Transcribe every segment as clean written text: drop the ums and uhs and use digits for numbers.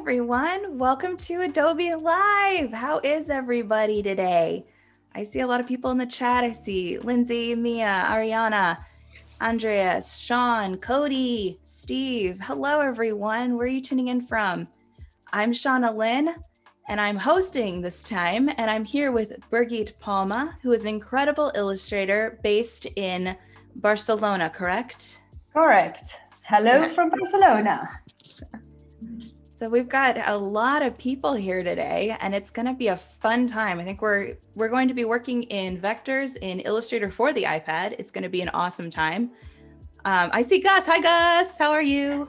everyone. Welcome to Adobe Live. How is everybody today? I see a lot of people in the chat. I see Lindsay, Mia, Ariana, Andreas, Sean, Cody, Steve. Hello, everyone. Where are you tuning in from? I'm Shauna Lynn, and I'm hosting this time, and I'm here with Birgit Palma, who is an incredible illustrator based in Barcelona, correct? Correct. Hello from Barcelona. So we've got a lot of people here today, and it's going to be a fun time. I think we're going to be working in vectors in Illustrator for the iPad. It's going to be an awesome time. I see Gus. Hi, Gus. How are you?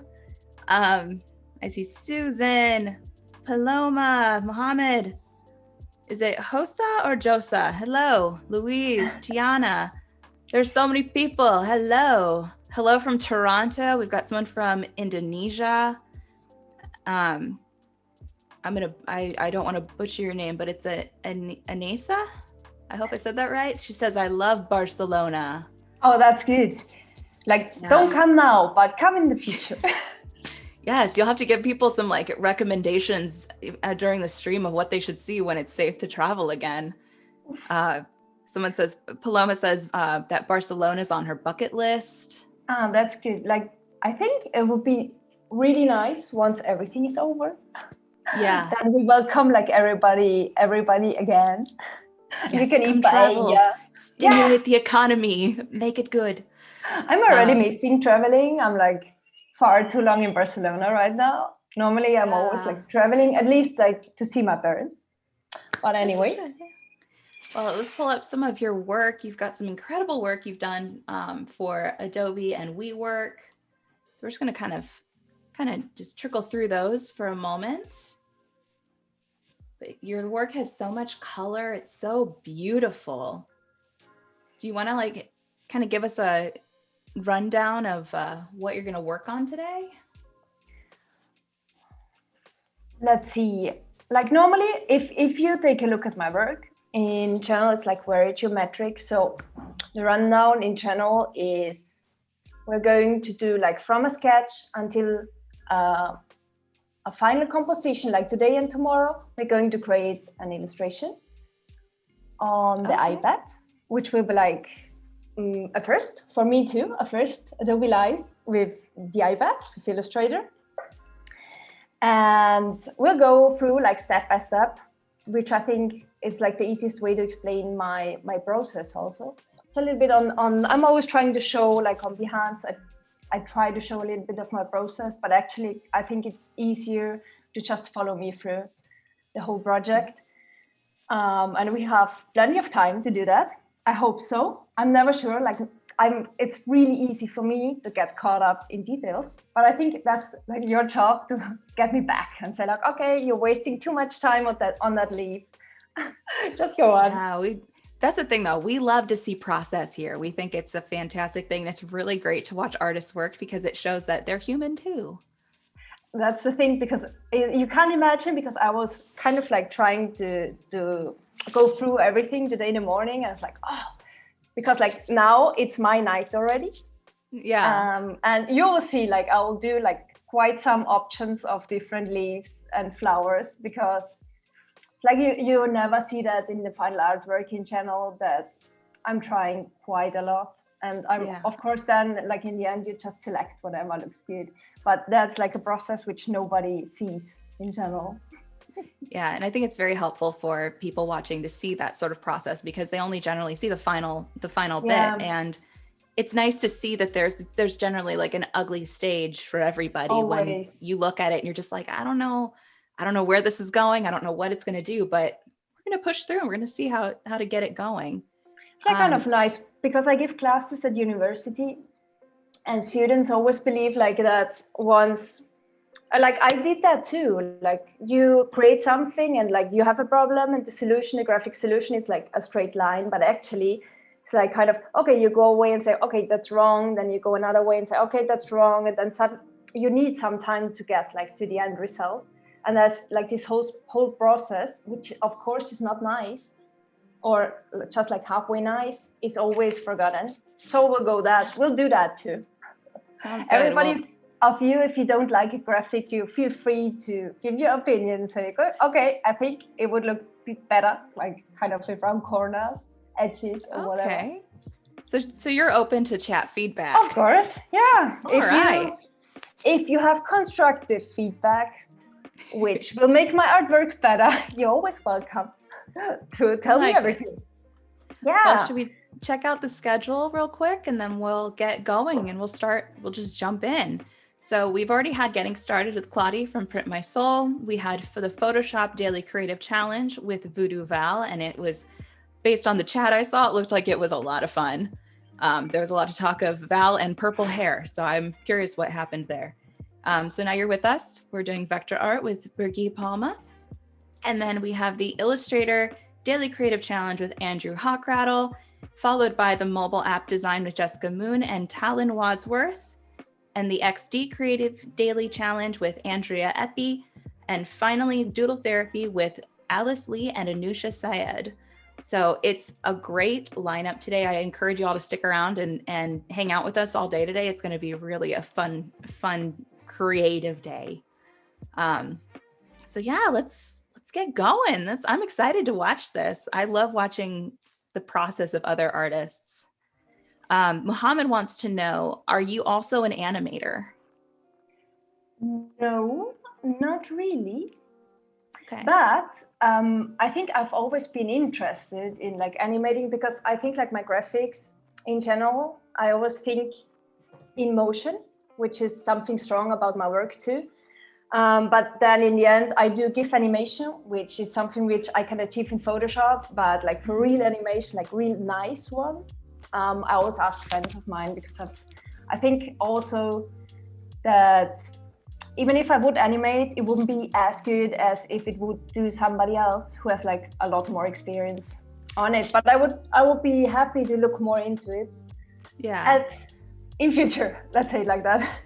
I see Susan, Paloma, Mohammed. Is it Hosa or Josa? Hello, Louise, Tiana. There's so many people. Hello. Hello from Toronto. We've got someone from Indonesia. I don't want to butcher your name, but it's Anesa. I hope I said that right. She says, I love Barcelona. Oh, that's good. Don't come now, but come in the future. Yes, you'll have to give people some recommendations during the stream of what they should see when it's safe to travel again. Someone says, Paloma says that Barcelona is on her bucket list. Ah, that's good. I think it would be really nice once everything is over. Yeah. Then we welcome everybody again. Yes, you can come travel, stimulate the economy, make it good. I'm already missing traveling. I'm far too long in Barcelona right now. Normally I'm always traveling, at least to see my parents. But anyway. Well, let's pull up some of your work. You've got some incredible work you've done for Adobe and WeWork. So we're just going to kind of just trickle through those for a moment. But your work has so much color. It's so beautiful. Do you want to kind of give us a rundown of what you're going to work on today? Let's see. Normally, if you take a look at my work in general, it's very geometric. So the rundown in general is we're going to do from a sketch until a final composition, today and tomorrow. We're going to create an illustration on the iPad, which will be a first for me too, a first Adobe Live with the iPad, with Illustrator. And we'll go through step by step, which I think is the easiest way to explain my process also. It's a little bit on I'm always trying to show on Behance, I try to show a little bit of my process, but actually I think it's easier to just follow me through the whole project. And we have plenty of time to do that. I hope so. I'm never sure. It's really easy for me to get caught up in details, but I think that's your job to get me back and say okay, you're wasting too much time on that leaf. Just go on. Yeah, that's the thing though. We love to see process here. We think it's a fantastic thing. It's really great to watch artists work because it shows that they're human too. That's the thing, because you can't imagine, because I was kind of trying to go through everything today in the morning. And it's because now it's my night already. Yeah. And you will see I will do quite some options of different leaves and flowers, because you never see that in the final artwork in general, that I'm trying quite a lot. And I'm of course then in the end you just select whatever looks good, but that's a process which nobody sees in general. Yeah, and I think it's very helpful for people watching to see that sort of process, because they only generally see the final bit, and it's nice to see that there's generally an ugly stage for everybody. Always. When you look at it and you're just I don't know where this is going. I don't know what it's going to do, but we're going to push through and we're going to see how to get it going. It's kind of nice, because I give classes at university, and students always believe that once, I did that too. You create something and you have a problem, and the graphic solution is a straight line, but actually it's kind of, okay, you go away and say, okay, that's wrong. Then you go another way and say, okay, that's wrong. And then you need some time to get to the end result. And that's this whole process, which of course is not nice, or just halfway nice, is always forgotten. So we'll do that too. Sounds good. of you, if you don't like a graphic, you feel free to give your opinion. Say, okay, I think it would look better, like kind of with round corners, edges, or whatever. Okay. So you're open to chat feedback. Of course, yeah. All If you have constructive feedback, which will make my artwork better, you're always welcome to tell me everything. Yeah. Well, should we check out the schedule real quick and then we'll get going and we'll just jump in. So we've already had Getting Started with Claudie from Print My Soul. We had for the Photoshop Daily Creative Challenge with Voodoo Val, and it was based on the chat I saw, it looked like it was a lot of fun. There was a lot of talk of Val and purple hair, so I'm curious what happened there. So now you're with us. We're doing vector art with Birgit Palma. And then we have the Illustrator Daily Creative Challenge with Andrew Hockrattle, followed by the mobile app design with Jessica Moon and Talon Wadsworth, and the XD Creative Daily Challenge with Andrea Epi, and finally Doodle Therapy with Alice Lee and Anusha Syed. So it's a great lineup today. I encourage you all to stick around and hang out with us all day today. It's going to be really a fun, creative day. So yeah, let's get going. I'm excited to watch this. I love watching the process of other artists. Muhammad wants to know, are you also an animator? No, not really. Okay. But I think I've always been interested in like animating, because I think like my graphics in general, I always think in motion, which is something strong about my work too. But then in the end, I do GIF animation, which is something which I can achieve in Photoshop, but like for real animation, like real nice one, I always ask friends of mine, because I think also that even if I would animate, it wouldn't be as good as if it would do somebody else who has like a lot more experience on it. But I would be happy to look more into it. Yeah. In future, let's say it like that.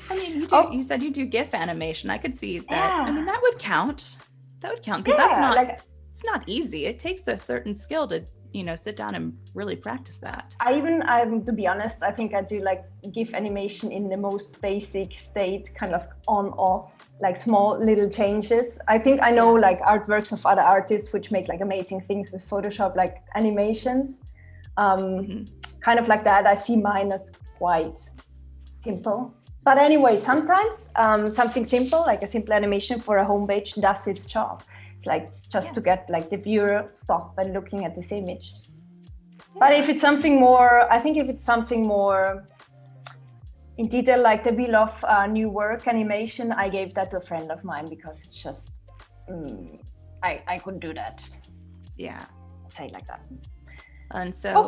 I mean, you said you do GIF animation. I could see that. Yeah. I mean, that would count. That would count, because it's not easy. It takes a certain skill to, sit down and really practice that. To be honest, I think I do like GIF animation in the most basic state, kind of on off, like small little changes. I think I know like artworks of other artists which make like amazing things with Photoshop, like animations. Kind of like that. I see mine as quite simple. But anyway, sometimes something simple, like a simple animation for a homepage, does its job. It's like just to get like the viewer stop and looking at this image. Yeah. But if it's something more, I think if it's something more in detail, like the Wheel of New Work animation, I gave that to a friend of mine, because it's just, I couldn't do that. Yeah. Say it like that. And so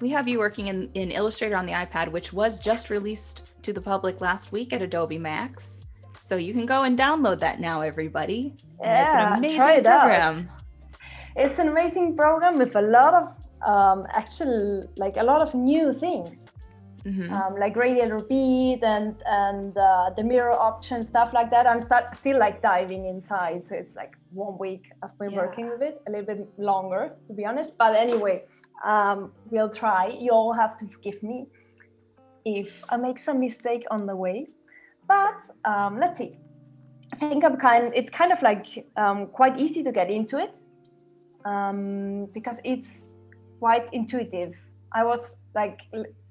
we have you working in Illustrator on the iPad, which was just released to the public last week at Adobe Max. So you can go and download that now, everybody. And it's an amazing program. It's an amazing program with a lot of a lot of new things. Like Radial repeat and the mirror option, stuff like that. I'm still like diving inside. So it's like 1 week I've been working with it, a little bit longer, to be honest. But anyway, we'll try. You all have to forgive me if I make some mistake on the way. But let's see. I think it's kind of like quite easy to get into it, because it's quite intuitive. I was like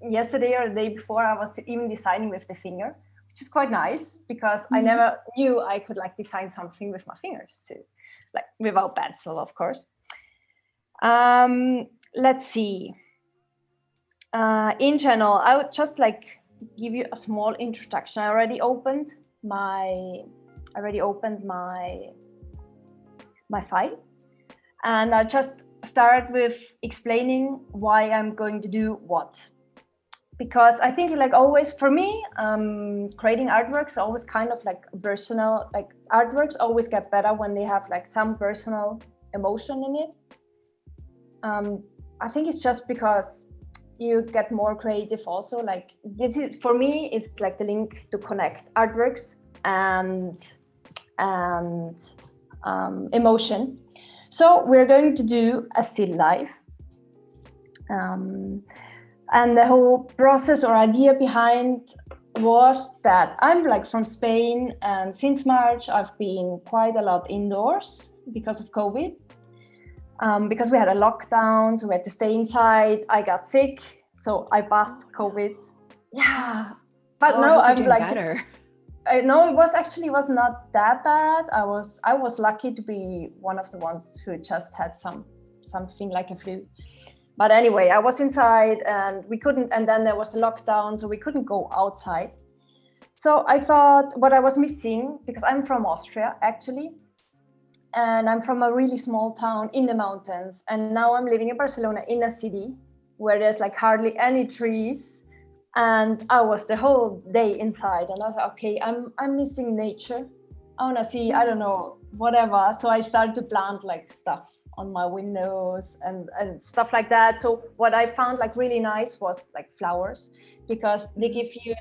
yesterday or the day before, I was even designing with the finger, which is quite nice, because I never knew I could like design something with my fingers too, like without pencil, of course. Let's see. In general, I would just like give you a small introduction. I already opened my file, and I just start with explaining why I'm going to do what. Because I think like always for me, creating artworks always kind of like personal, like artworks always get better when they have like some personal emotion in it. I think it's just because you get more creative also. Like this is, for me, it's like the link to connect artworks and emotion. So we're going to do a still life. And the whole process or idea behind was that I'm like from Spain, and since March I've been quite a lot indoors because of COVID. Because we had a lockdown, so we had to stay inside. I got sick, so I passed COVID. Yeah, but no, I'm like better. No, it was not that bad. I was lucky to be one of the ones who just had something like a flu. But anyway, I was inside and we couldn't, and then there was a lockdown, so we couldn't go outside. So I thought what I was missing, because I'm from Austria actually, and I'm from a really small town in the mountains, and now I'm living in Barcelona in a city where there's like hardly any trees, and I was the whole day inside, and I thought, okay, I'm missing nature. I want to see, I don't know, whatever. So I started to plant like stuff on my windows and stuff like that. So what I found like really nice was like flowers, because they give you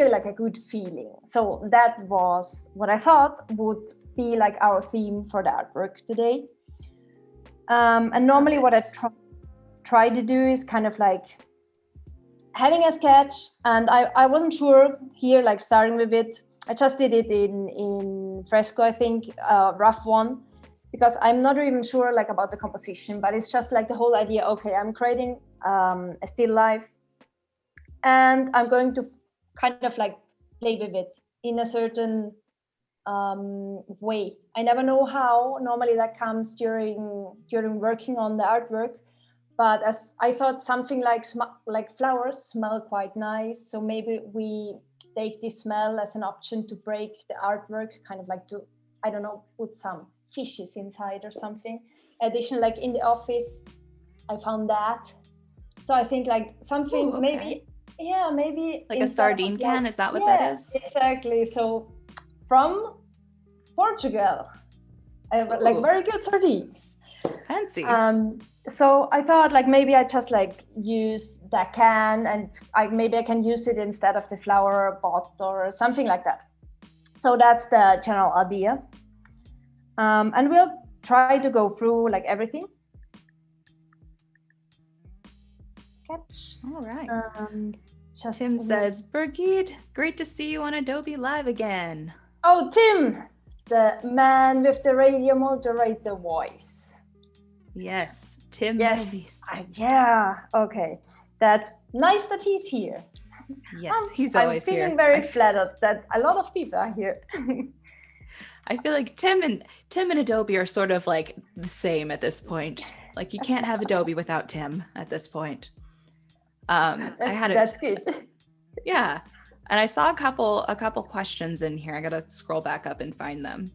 like a good feeling. So that was what I thought would be like our theme for the artwork today. And normally what I try to do is kind of like having a sketch, and I wasn't sure here, like starting with it. I just did it in fresco, I think, rough one, because I'm not even sure like about the composition, but it's just like the whole idea. Okay, I'm creating a still life, and I'm going to kind of like play with it in a certain way. I never know how. Normally that comes during working on the artwork, but as I thought something like flowers smell quite nice, so maybe we take this smell as an option to break the artwork, kind of like to, I don't know, put some fishes inside or something. Addition, like in the office, I found that. So I think like something. Ooh, okay. maybe like a sardine can. Is that what that is? Exactly. So from Portugal, like very good sardines. Fancy. So I thought like maybe I just like use that can, and maybe I can use it instead of the flower pot or something like that. So that's the general idea. And we'll try to go through like everything. Catch. All right. Tim says, Birgit, great to see you on Adobe Live again. Oh, Tim, the man with the radio moderator voice. Yes, Tim. Yes. Yeah. Okay. That's nice that he's here. Yes, he's always here. I'm feeling very flattered that a lot of people are here. I feel like Tim and Adobe are sort of like the same at this point. Like you can't have Adobe without Tim at this point. That's good. Yeah. And I saw a couple questions in here. I got to scroll back up and find them.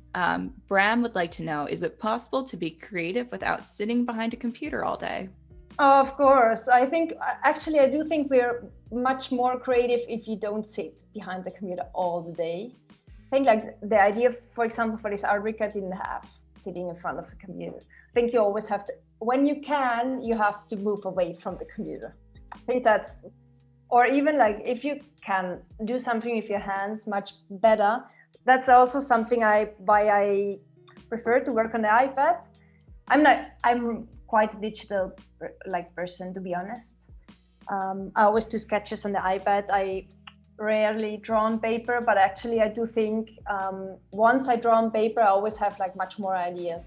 Bram would like to know, is it possible to be creative without sitting behind a computer all day? Oh, of course. I do think we're much more creative if you don't sit behind the computer all the day. I think like the idea, for example, for this artwork, I didn't have sitting in front of the computer. I think you always have to, when you can, you have to move away from the computer. I think that's, or even like if you can do something with your hands much better. That's also something why I prefer to work on the iPad. I'm quite a digital like person, to be honest. I always do sketches on the iPad. I rarely draw on paper, but actually I do think once I draw on paper, I always have like much more ideas.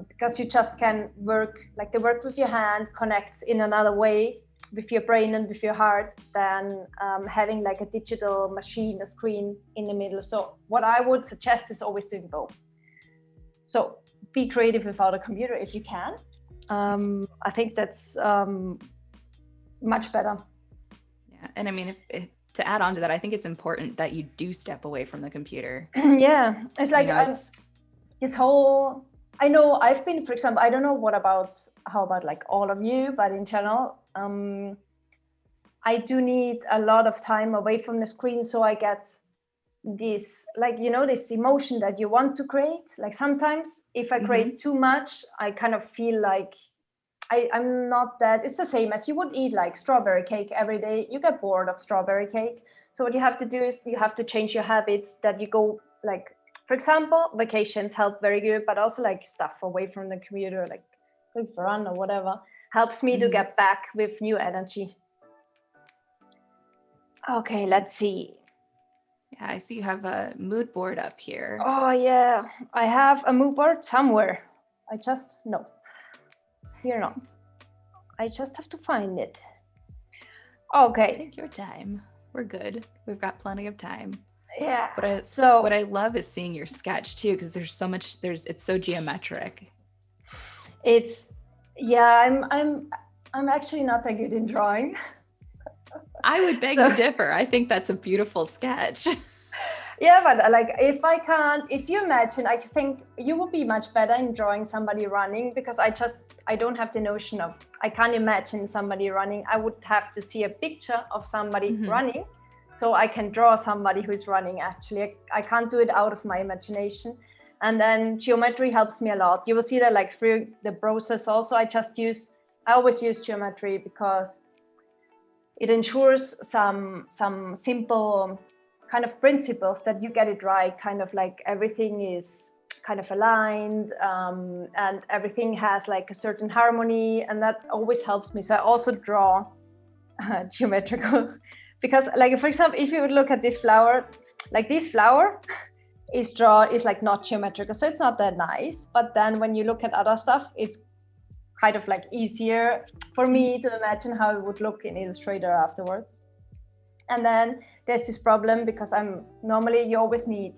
Because you just can work, like the work with your hand connects in another way with your brain and with your heart than having like a digital machine, a screen in the middle. So what I would suggest is always doing both. So be creative without a computer if you can. I think that's much better. Yeah, and I mean, if to add on to that, I think it's important that you do step away from the computer. Yeah, it's like this whole. I know I've been, for example, I don't know how about like all of you, but in general, I do need a lot of time away from the screen, so I get this, like, you know, this emotion that you want to create. Like sometimes if I create too much, I kind of feel like I'm not that. It's the same as you would eat like strawberry cake every day. You get bored of strawberry cake. So what you have to do is you have to change your habits, that you go like, for example, vacations help very good, but also like stuff away from the computer, like going for a run or whatever, helps me to get back with new energy. Okay, let's see. Yeah, I see you have a mood board up here. Oh yeah, I have a mood board somewhere. No, here not. I just have to find it. Okay. Take your time. We're good. We've got plenty of time. Yeah. What I love is seeing your sketch too, because there's so much. It's so geometric. I'm actually not that good in drawing. I would beg to differ. I think that's a beautiful sketch. Yeah, but like if you imagine, I think you would be much better in drawing somebody running, because I don't have the notion of, I can't imagine somebody running. I would have to see a picture of somebody running, so I can draw somebody who's running. Actually, I can't do it out of my imagination. And then geometry helps me a lot. You will see that like through the process also, I always use geometry because it ensures some simple kind of principles that you get it right, kind of like everything is kind of aligned, and everything has like a certain harmony, and that always helps me. So I also draw geometrical, because like, for example, if you would look at this flower, like this flower is like not geometrical, so it's not that nice. But then when you look at other stuff, it's kind of like easier for me to imagine how it would look in Illustrator afterwards. And then there's this problem, because you always need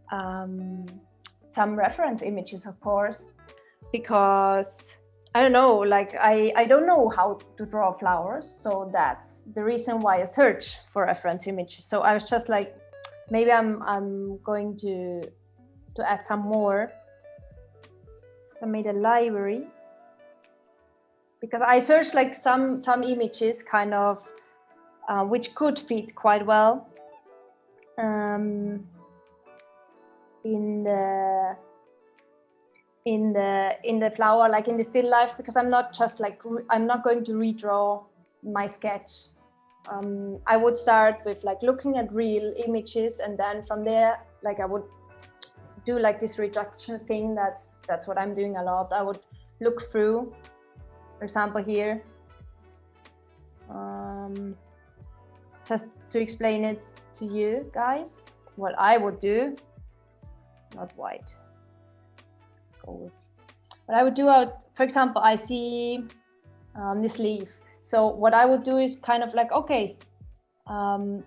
some reference images, of course, because I don't know, like I don't know how to draw flowers. So that's the reason why I search for reference images. So I was just like, maybe I'm going to add some more. I made a library, because I searched like some images kind of which could fit quite well in the flower, like in the still life, because I'm not going to redraw my sketch. I would start with like looking at real images, and then from there, like I would do like this reduction thing. That's what I'm doing a lot. I would look through, for example, here, just to explain it to you guys, what I would do, not white, gold. What I would do, for example, I see this leaf. So what I would do is kind of like, okay,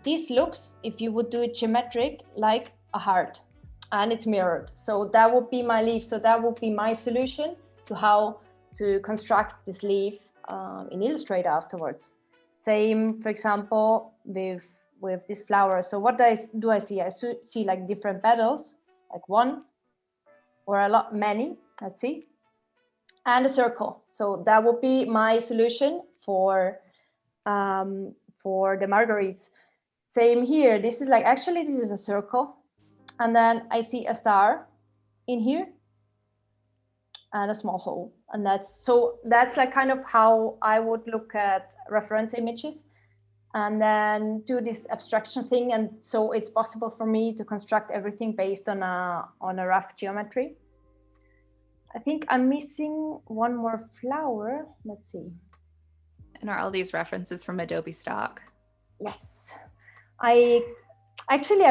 this looks, if you would do it geometric, like a heart, and it's mirrored. So that would be my leaf. So that would be my solution to how to construct this leaf in Illustrator afterwards. Same, for example, with this flower. So what do I see? I see like different petals, like one or many, let's see, and a circle. So that would be my solution for the marguerites. Same here. This is like, actually, this is a circle, and then I see a star in here and a small hole, and that's like kind of how I would look at reference images, and then do this abstraction thing. And so it's possible for me to construct everything based on a rough geometry. I think I'm missing one more flower. Let's see. And are all these references from Adobe stock? Yes. I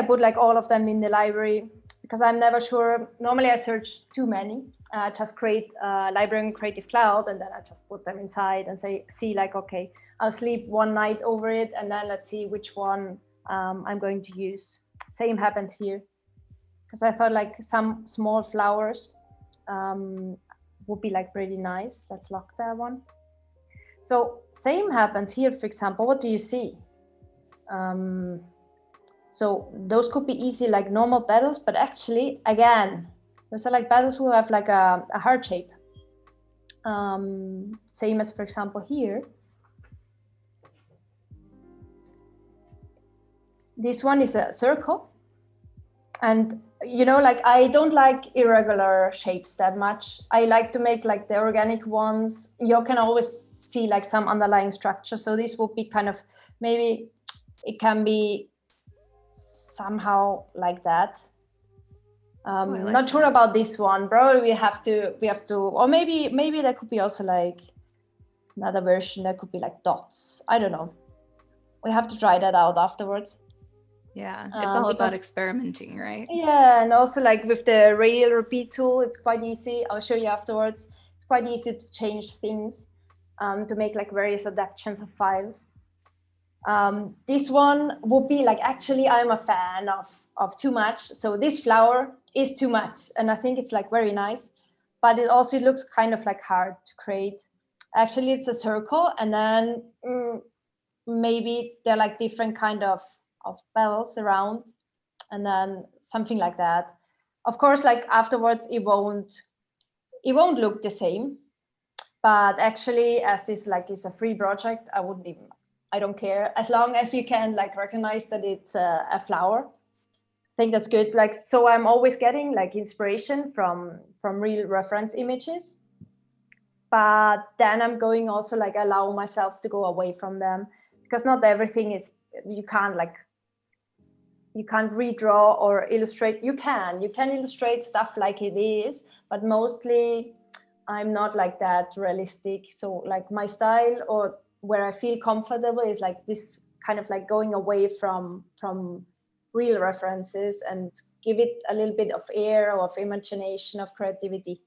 put like all of them in the library, because I'm never sure. Normally I search too many. Just create a library in Creative Cloud, and then I just put them inside and see like, okay, I'll sleep one night over it, and then let's see which one I'm going to use. Same happens here, because I thought like some small flowers would be like pretty nice. Let's lock that one. So same happens here. For example, what do you see? So those could be easy like normal petals, but actually, again, those are like petals who have like a heart shape. Same as, for example, here. This one is a circle. And, you know, like I don't like irregular shapes that much. I like to make like the organic ones. You can always see like some underlying structure. So this would be kind of, maybe it can be somehow like that. Not sure about this one. Probably we have to, or maybe there could be also like another version that could be like dots. I don't know. we have to try that out afterwards. Yeah, it's all about experimenting, right? Yeah, and also like with the Radial repeat tool, it's quite easy. I'll show you afterwards. It's quite easy to change things, to make like various adaptations of files. This one would be like, actually, I'm a fan of too much. So this flower is too much. And I think it's like very nice, but it also looks kind of like hard to create. Actually, it's a circle, and then maybe they're like different kind of bells around, and then something like that. Of course, like afterwards, it won't look the same. But actually, as this like is a free project, I don't care, as long as you can like recognize that it's a flower. I think that's good. Like, so I'm always getting like inspiration from real reference images, but then I'm going also like allow myself to go away from them, because not everything is, you can't redraw or illustrate. You can illustrate stuff like it is, but mostly I'm not like that realistic. So like my style, or where I feel comfortable, is like this kind of like going away from real references and give it a little bit of air, or of imagination, of creativity.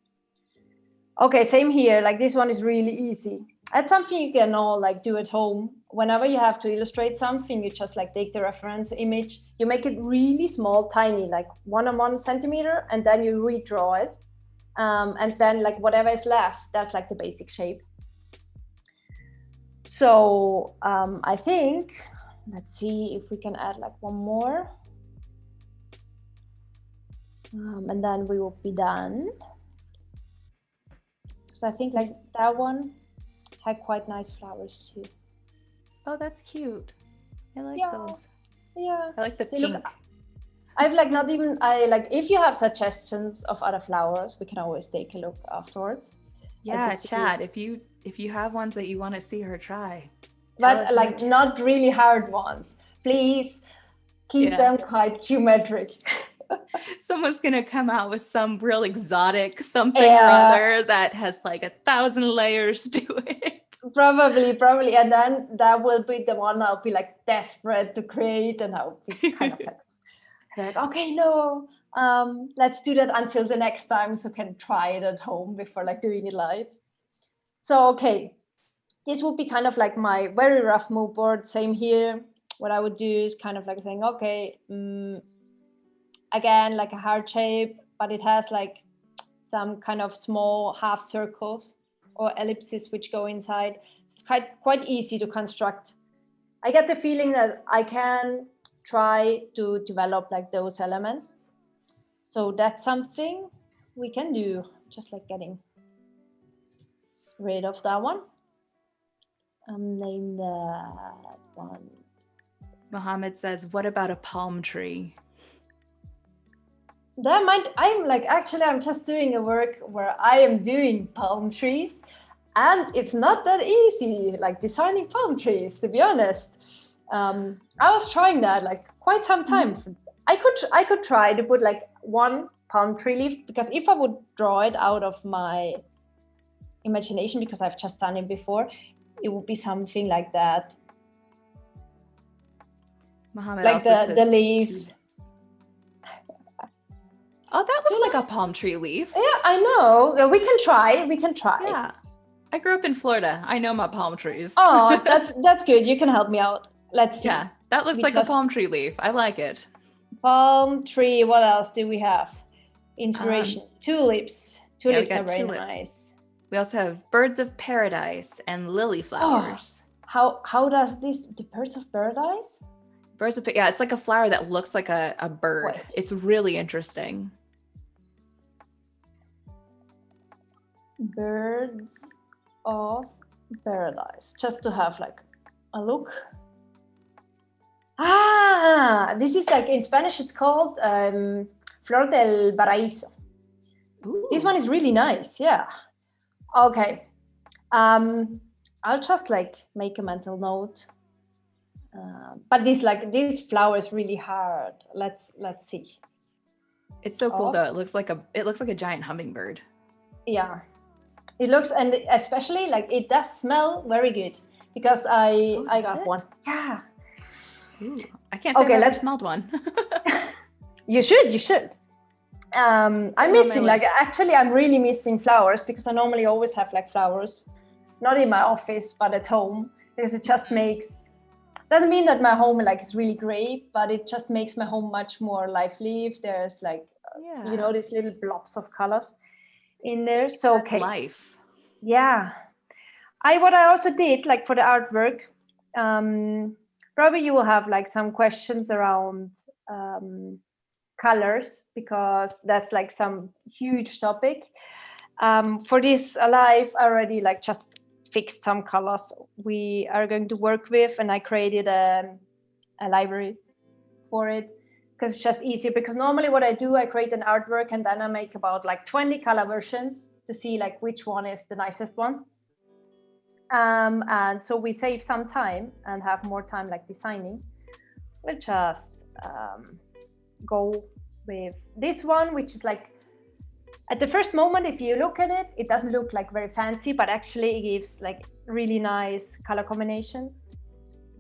Okay, same here. Like this one is really easy. That's something you can all like do at home. Whenever you have to illustrate something, you just like take the reference image, you make it really small, tiny, like 1 centimeter, and then you redraw it. And then like whatever is left, that's like the basic shape. So I think, let's see if we can add like one more. And then we will be done. So I think like that one had quite nice flowers too. Oh, that's cute. I like those. Yeah. I like the pink. I've like not even, if you have suggestions of other flowers, we can always take a look afterwards. Yeah, chat. If you have ones that you want to see her try. But like not really hard ones. Please keep them quite geometric. Someone's gonna come out with some real exotic something or other that has like 1,000 layers to it. Probably, and then that will be the one I'll be like desperate to create, and I'll be kind of like okay, no, let's do that until the next time, so can try it at home before like doing it live. So okay, this would be kind of like my very rough mood board. Same here. What I would do is kind of like saying, okay, again, like a heart shape, but it has like some kind of small half circles or ellipses which go inside. It's quite easy to construct. I get the feeling that I can try to develop like those elements. So that's something we can do, just like getting rid of that one. Name that one. Mohammed says, what about a palm tree? I'm just doing a work where I am doing palm trees, and it's not that easy, like designing palm trees, to be honest. I was trying that like quite some time. I could try to put like one palm tree leaf, because if I would draw it out of my imagination, because I've just done it before, it would be something like that. Mohammed like also the leaf. Oh, that looks like a palm tree leaf. Yeah, I know. We can try. Yeah. I grew up in Florida. I know my palm trees. Oh, that's good. You can help me out. Let's see. Yeah, that looks like a palm tree leaf. I like it. Palm tree. What else do we have? Inspiration. Tulips. Tulips are very nice. We also have birds of paradise and lily flowers. Oh, how does this, the birds of paradise? It's like a flower that looks like a bird. Wait. It's really interesting. Birds of paradise, just to have like a look. This is like, in Spanish it's called Flor del Paraíso. Ooh. This one is really nice. Yeah. Okay. I'll just like make a mental note. But this flower is really hard. Let's see. It's so cool though. It looks like a giant hummingbird. Yeah. It looks, and especially like it does smell very good, because I got one. Yeah. Ooh, I can't say I've ever smelled one. You should. I'm missing, like, actually, I'm really missing flowers because I normally always have like flowers, not in my office, but at home, because it just makes, doesn't mean that my home like is really great, but it just makes my home much more lively if there's like, you know, these little blobs of colors in there. So, that's life. Yeah. What I also did, like for the artwork, probably you will have like some questions around colors, because that's like some huge topic. For this live, I already like just fixed some colors we are going to work with, and I created a library for it because it's just easier. Because normally what I do, I create an artwork and then I make about like 20 color versions to see like which one is the nicest one. And so we save some time and have more time like designing. We'll just go with this one, which is like, at the first moment, if you look at it, it doesn't look like very fancy, but actually it gives like really nice color combinations.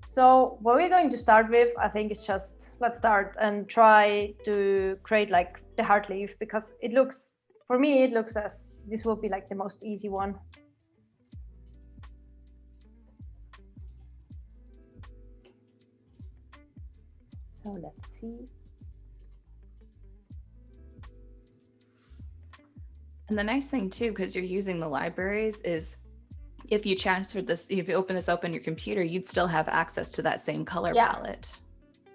So what we're going to start with, I think, is just, let's start and try to create like the heart leaf, because it looks, for me, it looks as this will be like the most easy one. So let's see. And the nice thing too, because you're using the libraries, is if you transferred this, if you open this up on your computer, you'd still have access to that same color palette.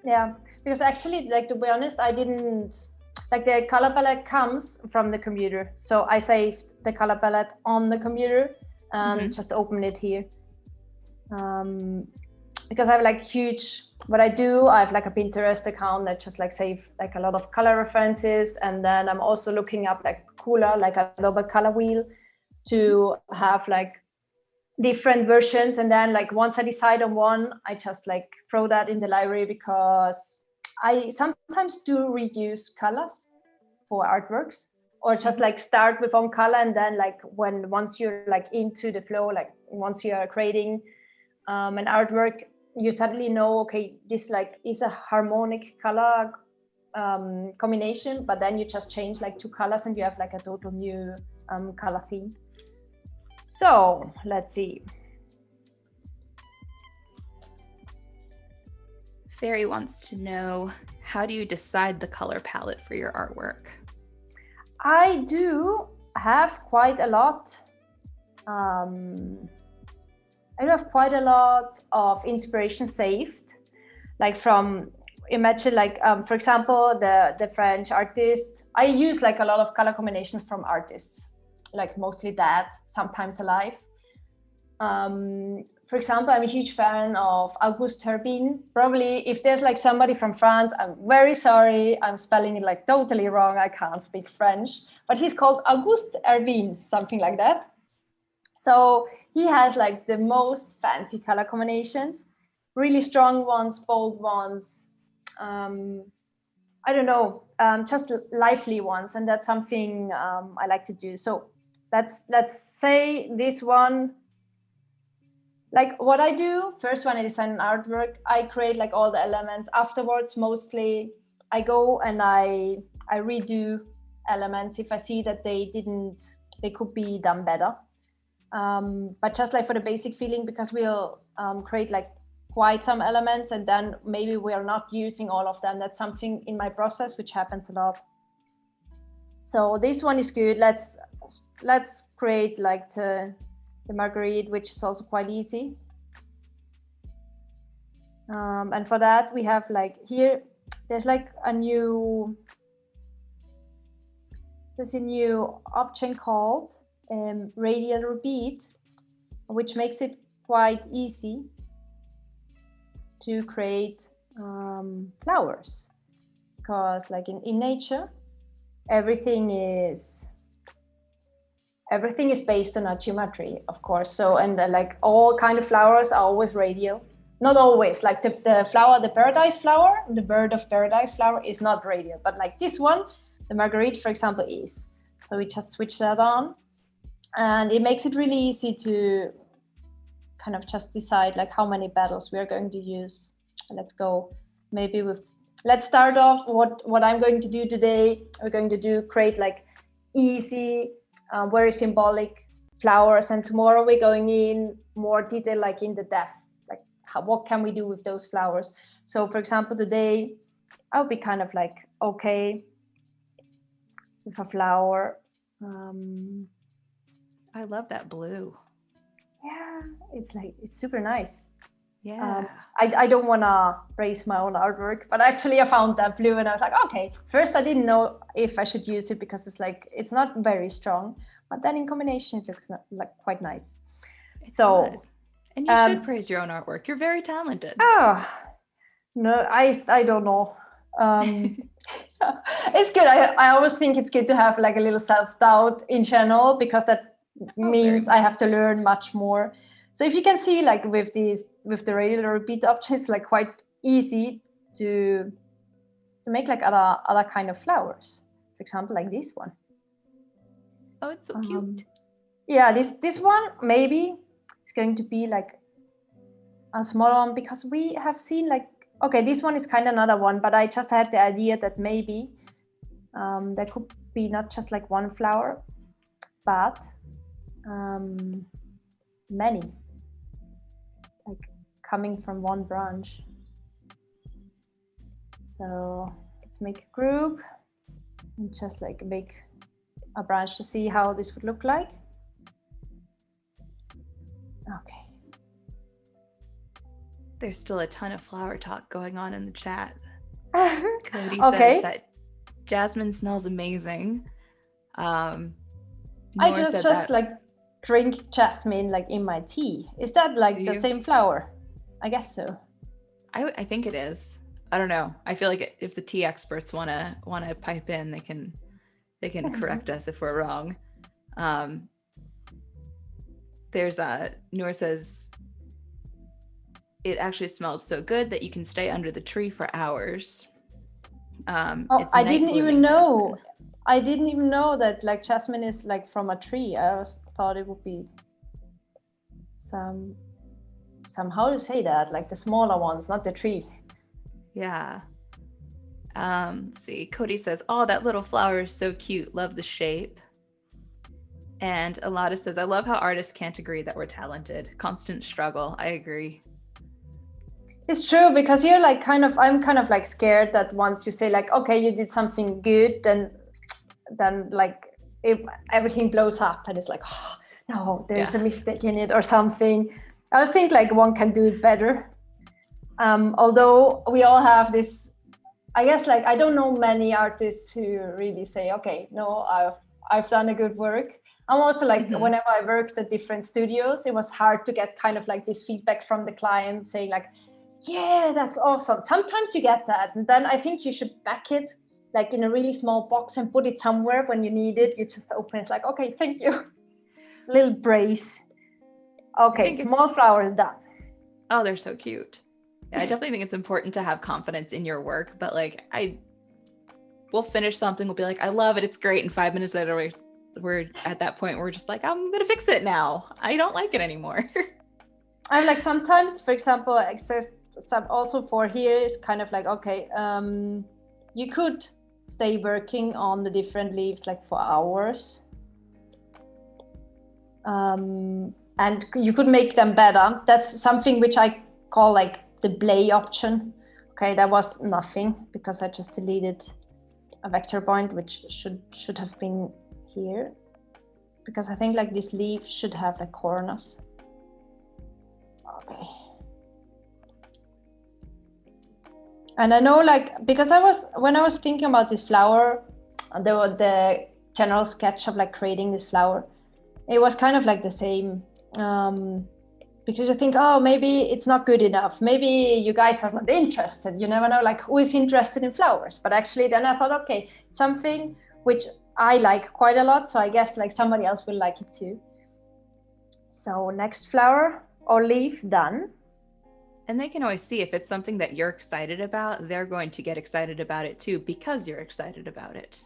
Yeah, because actually, like, to be honest, I didn't, like, the color palette comes from the computer. So I saved the color palette on the computer and just opened it here. Because I have like huge, what I do, I have like a Pinterest account that just like save like a lot of color references. And then I'm also looking up like cooler, like Adobe color wheel, to have like different versions. And then like once I decide on one, I just like throw that in the library, because I sometimes do reuse colors for artworks, or just like start with one color and then like once you're like into the flow, like once you are creating an artwork, you suddenly know, okay, this like is a harmonic color combination, but then you just change like 2 colors and you have like a total new color theme. So let's see. Fairy wants to know, how do you decide the color palette for your artwork? I do have quite a lot. I have quite a lot of inspiration saved, like from, imagine like, for example, the French artist. I use like a lot of color combinations from artists, like mostly dead, sometimes alive. For example, I'm a huge fan of Auguste Herbin. Probably if there's like somebody from France, I'm very sorry, I'm spelling it like totally wrong, I can't speak French, but he's called Auguste Herbin, something like that. So he has like the most fancy color combinations, really strong ones, bold ones, I don't know, just lively ones. And that's something I like to do. So let's say this one, like what I do first when I design an artwork, I create like all the elements. Afterwards, mostly I go and I redo elements if I see that they could be done better. But just like for the basic feeling, because we'll create like quite some elements and then maybe we are not using all of them. That's something in my process which happens a lot. So this one is good. Let's create like the marguerite, which is also quite easy. And for that we have like here, there's a new option called Radial repeat, which makes it quite easy to create flowers, because like in nature, everything is based on a geometry, of course. So, and like all kind of flowers are always radial. Not always, like the flower, the paradise flower, the bird of paradise flower is not radial, but like this one, the marguerite, for example, is. So we just switch that on, and it makes it really easy to kind of just decide like how many petals we are going to use. let's go maybe with, let's start off what I'm going to do today. We're going to create like easy, very symbolic flowers, and tomorrow we're going in more detail, like in the depth, like what can we do with those flowers. So for example, today I'll be kind of like, okay, with a flower. I love that blue. Yeah, it's super nice. Yeah. I don't want to praise my own artwork, but actually I found that blue and I was like, okay, first I didn't know if I should use it because it's not very strong, but then in combination it looks like quite nice. It does. And you should praise your own artwork. You're very talented. Oh, no, I don't know. It's good. I always think it's good to have like a little self-doubt in general, because that means I have to learn much more. So if you can see, like with the radial repeat option, it's like quite easy to make like other kind of flowers. For example, like this one. Oh, it's so cute. Yeah, this one maybe is going to be like a small one, because we have seen like, okay, this one is kind of another one, but I just had the idea that maybe there could be not just like one flower, but many, like coming from one branch. So let's make a group and just like make a branch to see how this would look like. Okay. There's still a ton of flower talk going on in the chat. Cody Okay. says that jasmine smells amazing. I just like drink jasmine like in my tea. Is that like the same flower? I guess so. I think it is. I don't know. I feel like if the tea experts wanna pipe in, they can correct us if we're wrong. There's Noor says it actually smells so good that you can stay under the tree for hours. I didn't even know. I didn't even know that like jasmine is like from a tree. I thought it would be how to say that, like the smaller ones, not the tree. Yeah. Let's see. Cody says, "Oh, that little flower is so cute. Love the shape." And Alada says, "I love how artists can't agree that we're talented. Constant struggle." I agree. It's true, because you're like I'm kind of like scared that once you say like, okay, you did something good, then like if everything blows up and it's like, oh, no, there's a mistake in it or something. I was thinking like one can do it better. Although we all have this, I guess, like I don't know many artists who really say, okay, no, I've done a good work. I'm also like, whenever I worked at different studios, it was hard to get kind of like this feedback from the client saying like, yeah, that's awesome. Sometimes you get that, and then I think you should pack it like in a really small box and put it somewhere. When you need it, you just open it. It's like, okay, thank you. Little brace. Okay, small flowers done. Oh, they're so cute. Yeah, I definitely think it's important to have confidence in your work, but like we'll finish something, we'll be like, I love it, it's great, and 5 minutes later we're at that point where we're just like, I'm gonna fix it now. I don't like it anymore. I'm like, sometimes, for example, except some also for here is kind of like, okay, you could stay working on the different leaves like for hours, and you could make them better. That's something which I call like the play option. Okay, that was nothing because I just deleted a vector point which should have been here, because I think like this leaf should have like corners. Okay. And I know, like, because when I was thinking about this flower, the general sketch of like creating this flower, it was kind of like the same, because I think, oh, maybe it's not good enough. Maybe you guys are not interested. You never know, like, who is interested in flowers? But actually, then I thought, okay, something which I like quite a lot, so I guess like somebody else will like it too. So next flower or leaf done. And they can always see if it's something that you're excited about, they're going to get excited about it too, because you're excited about it.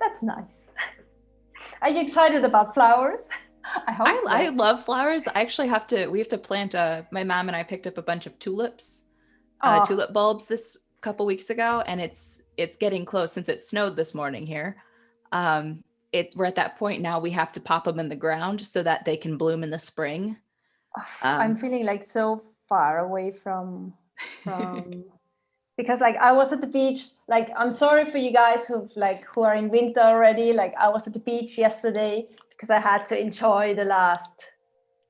That's nice. Are you excited about flowers? I hope I so. love flowers. I actually we have to plant my mom and I picked up a bunch of tulips, Oh, tulip bulbs this couple weeks ago, and it's getting close since it snowed this morning here. We're at that point now we have to pop them in the ground so that they can bloom in the spring. I'm Um, feeling like so far away from because like I was at the beach. Like I'm sorry for you guys who are in winter already. Like I was at the beach yesterday because I had to enjoy the last,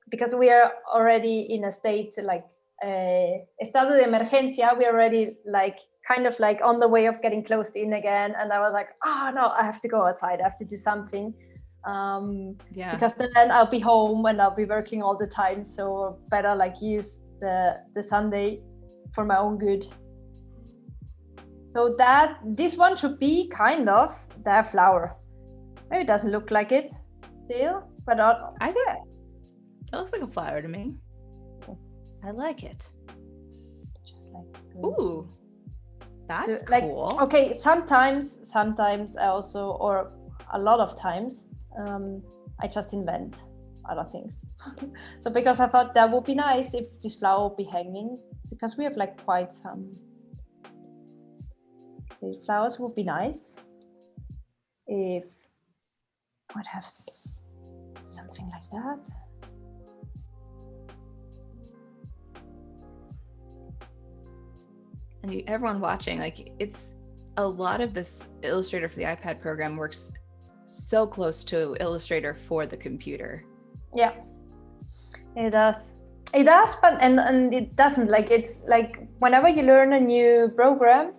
because we are already in a state like estado de emergencia. We're already like kind of like on the way of getting closed in again. And I was like, oh no, I have to go outside. I have to do something. yeah. Because then I'll be home and I'll be working all the time. So better like use the Sunday for my own good. So that this one should be kind of the flower. Maybe it doesn't look like it still, but I think it looks like a flower to me. I like it. just like Ooh, that's like cool. okay, sometimes I also, or a lot of times, I just invent other things. So because I thought that would be nice if this flower would be hanging, because we have like quite some, these flowers would be nice if I would have something like that. And everyone watching, like it's a lot of this Illustrator for the iPad program works so close to Illustrator for the computer. Yeah, it does. It does, but and it doesn't. Like it's like whenever you learn a new program,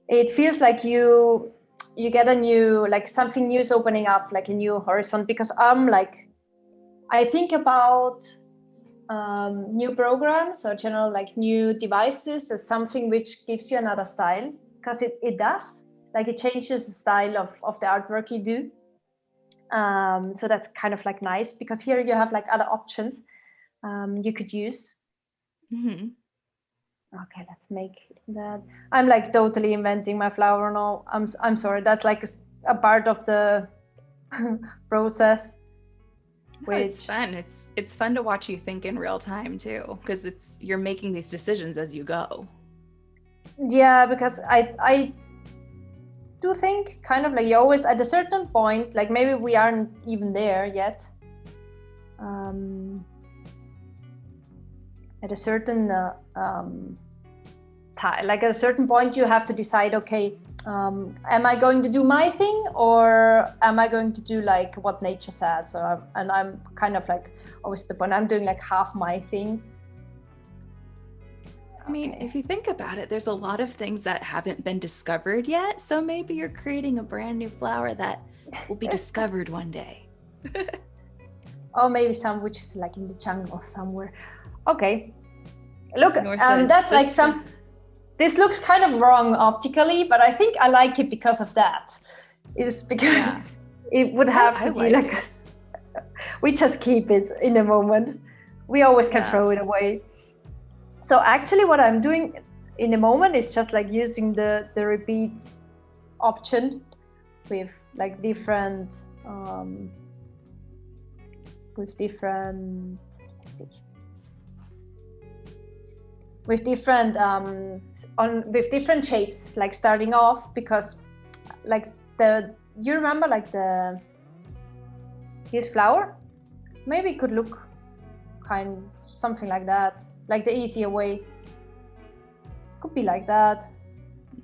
it feels like you get a new, like something new is opening up, like a new horizon. Because I'm like, I think about new programs or general like new devices as something which gives you another style, because it does, like it changes the style of the artwork you do. So that's kind of like nice, because here you have like other options you could use. Mm-hmm. Okay, let's make that. I'm like totally inventing my flower now. I'm sorry. That's like a part of the process. No, it's Which, fun. It's fun to watch you think in real time too, because you're making these decisions as you go. yeah, because I do think kind of like you always at a certain point, like maybe we aren't even there yet. At a certain time, like at a certain point, you have to decide. Okay, am I going to do my thing, or am I going to do like what nature said? So, and I'm kind of like always at the point I'm doing like half my thing. I mean, if you think about it, there's a lot of things that haven't been discovered yet. So maybe you're creating a brand new flower that will be discovered one day. Or maybe some which is like in the jungle somewhere. Okay, look, Nor says that's like some. This looks kind of wrong optically, but I think I like it because of that. It's because Yeah, it would have I to be like like it. we just keep it in a moment. We always can Yeah. throw it away. So actually what I'm doing in a moment is just like using the repeat option with like different let's see, with different with different shapes, like starting off, because like you remember like this flower, maybe it could look something like that, like the easier way could be like that.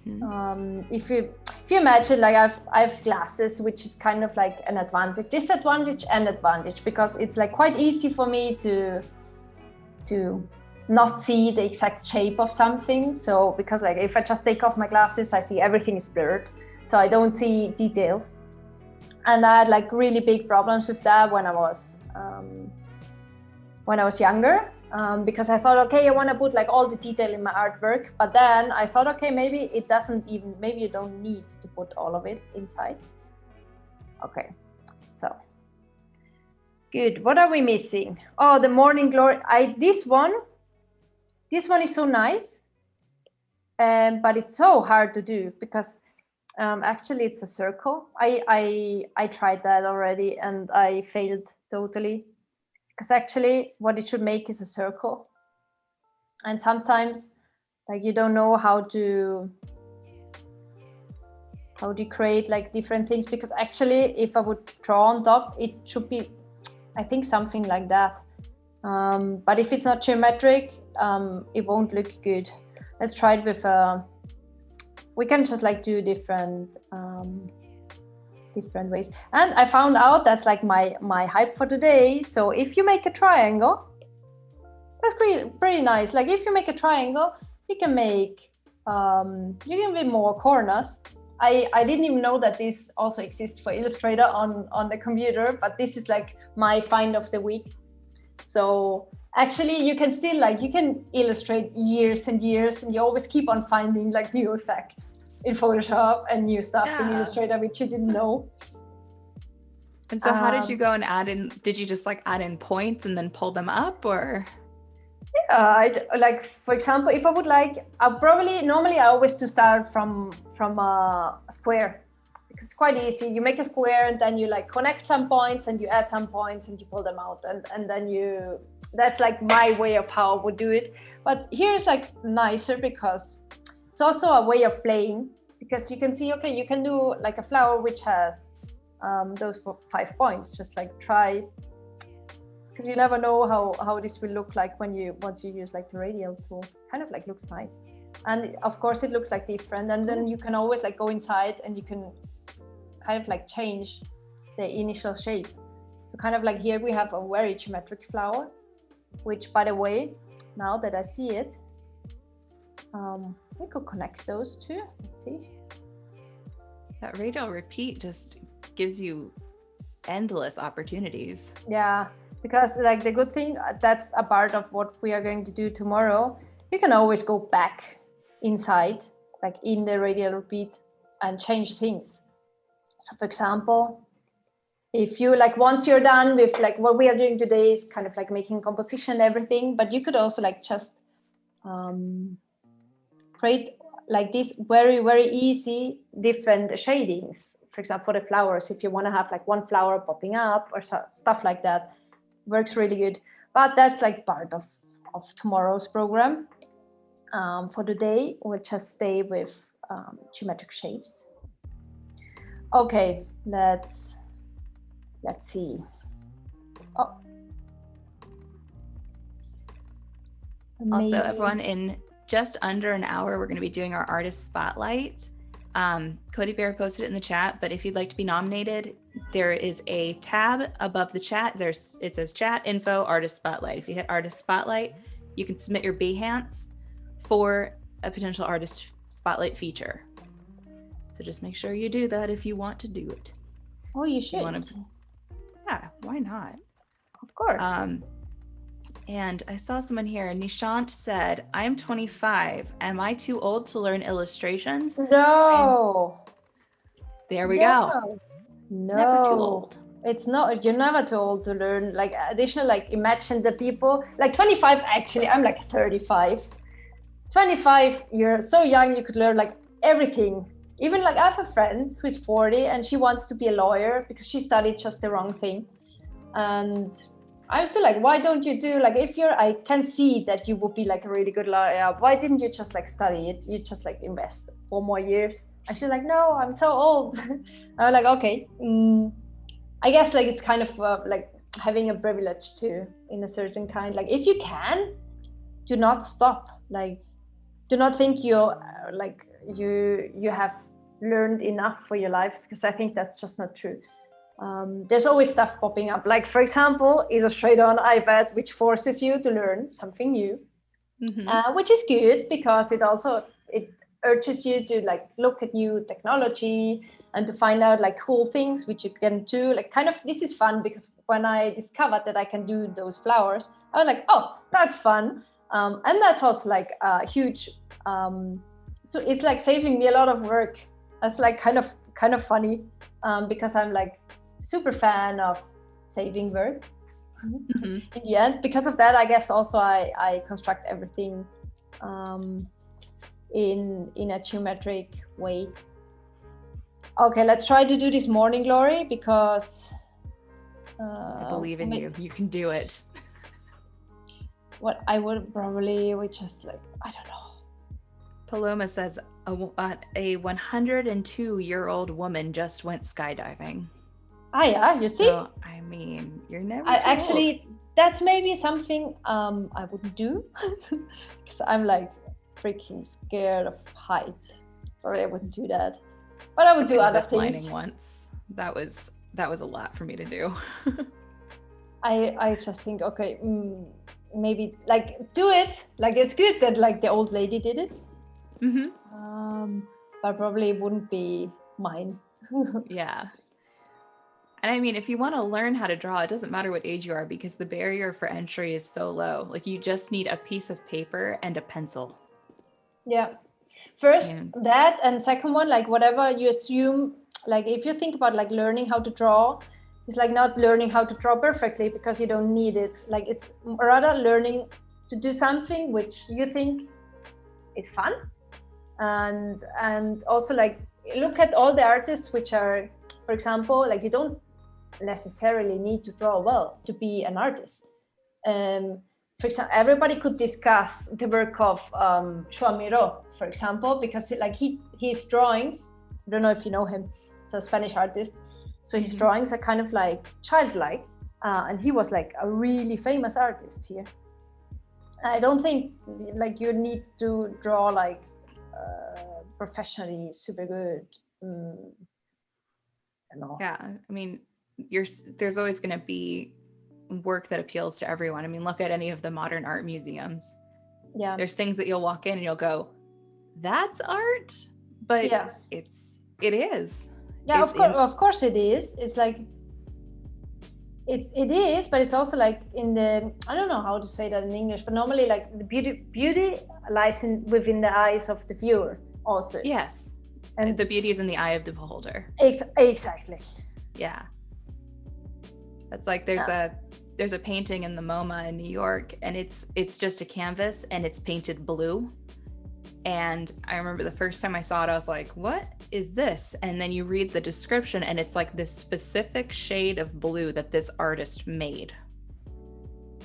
Mm-hmm. If you imagine, like I've glasses, which is kind of like an advantage, disadvantage and advantage, because it's like quite easy for me to not see the exact shape of something. So because like if I just take off my glasses, I see everything is blurred, so I don't see details. And I had like really big problems with that when I was younger, because I thought, okay, I want to put like all the detail in my artwork, but then I thought, okay, maybe maybe you don't need to put all of it inside. Okay, so good. What are we missing? Oh, the morning glory. This one is so nice, but it's so hard to do, because actually it's a circle. I tried that already and I failed totally. Because actually what it should make is a circle. And sometimes like you don't know how to create like different things, because actually if I would draw on top, it should be, I think, something like that. But if it's not geometric, it won't look good. Let's try it with we can just like do different ways. And I found out that's like my hype for today. So if you make a triangle, that's pretty nice. Like if you make a triangle, you can make more corners. I didn't even know that this also exists for Illustrator on the computer, but this is like my find of the week. So actually you can still like, you can illustrate years and years, and you always keep on finding like new effects in Photoshop and new stuff in Illustrator which you didn't know. And so how did you go and add in, did you just like add in points and then pull them up, or? Like for example, if I would like, normally I always to start from a square, because it's quite easy. You make a square and then you like connect some points and you add some points and you pull them out, and then that's like my way of how I would do it. But here is like nicer because it's also a way of playing, because you can see, okay, you can do like a flower which has those 5 points. Just like try, because you never know how this will look like once you use like the Radial tool. Kind of like looks nice, and of course it looks like different, and then you can always like go inside and you can kind of like change the initial shape. So kind of like here we have a very geometric flower, which, by the way, now that I see it, we could connect those two. Let's see. That Radial repeat just gives you endless opportunities. Yeah, because like the good thing, that's a part of what we are going to do tomorrow. You can always go back inside, like in the Radial repeat, and change things. So for example, if you like, once you're done with like what we are doing today is kind of like making composition and everything, but you could also like just create like this very easy different shadings. For example, for the flowers, if you want to have like one flower popping up or stuff like that, works really good. But that's like part of tomorrow's program. For today, we'll just stay with geometric shapes. Okay, let's see. Oh. Also, everyone, in just under an hour, we're going to be doing our artist spotlight. Cody Bear posted it in the chat, but if you'd like to be nominated, there is a tab above the chat. It says chat info artist spotlight. If you hit artist spotlight, you can submit your Behance for a potential artist spotlight feature. So just make sure you do that if you want to do it. Oh, you should. Yeah, why not? Of course. And I saw someone here, Nishant said, I'm 25. Am I too old to learn illustrations? No. There we go. No. It's never too old. It's not, you're never too old to learn. Like additional, like imagine the people, like 25, actually, I'm like 35. 25, you're so young, you could learn like everything. Even like I have a friend who's 40 and she wants to be a lawyer because she studied just the wrong thing. And I'm still like, why don't you do like, if I can see that you would be like a really good lawyer, why didn't you just like study it? You just like invest 4 more years. And she's like, no, I'm so old. I'm like, okay. I guess like it's kind of like having a privilege too, in a certain kind. Like if you can, do not stop. Like, do not think you're like you have learned enough for your life, because I think that's just not true. There's always stuff popping up, like for example Illustrator on iPad, which forces you to learn something new, which is good because it urges you to like look at new technology and to find out like cool things which you can do. Like kind of, this is fun because when I discovered that I can do those flowers, I was like, oh, that's fun. And that's also like a huge so it's like saving me a lot of work. That's like kind of funny, because I'm like super fan of saving work. In the end, because of that, I guess also I construct everything in a geometric way. Okay, let's try to do this morning glory, because I believe in you. You can do it. What I would probably would just like, I don't know. Paloma says a 102-year-old woman just went skydiving. Ah, yeah, you see? So, I mean, you're never too actually, old. that's maybe something I wouldn't do because I'm like freaking scared of height. Or I wouldn't do that. But I would do other things. Ziplining once. That was a lot for me to do. I just think, okay, maybe like do it. Like it's good that like the old lady did it. Mm-hmm. But probably it wouldn't be mine. Yeah. And I mean, if you want to learn how to draw, it doesn't matter what age you are because the barrier for entry is so low. Like you just need a piece of paper and a pencil. Yeah. First that, and second one, like whatever you assume, like if you think about like learning how to draw, it's like not learning how to draw perfectly because you don't need it. Like it's rather learning to do something which you think is fun. And also like look at all the artists which are, for example, like you don't necessarily need to draw well to be an artist. For example, everybody could discuss the work of Joan Miró, for example, because like his drawings, I don't know if you know him, it's a Spanish artist. So his drawings are kind of like childlike, and he was like a really famous artist here. I don't think like you need to draw like professionally super good. Yeah, I mean, there's always going to be work that appeals to everyone. I mean, look at any of the modern art museums. Yeah, there's things that you'll walk in and you'll go, "That's art," but yeah, it is. Yeah, of course it is. It's like it is, but it's also like in the, I don't know how to say that in English, but normally like the beauty lies within the eyes of the viewer also. Yes, and the beauty is in the eye of the beholder. Exactly. Yeah, it's like there's a painting in the MoMA in New York, and it's just a canvas and it's painted blue. And I remember the first time I saw it, I was like, what is this? And then you read the description and it's like this specific shade of blue that this artist made.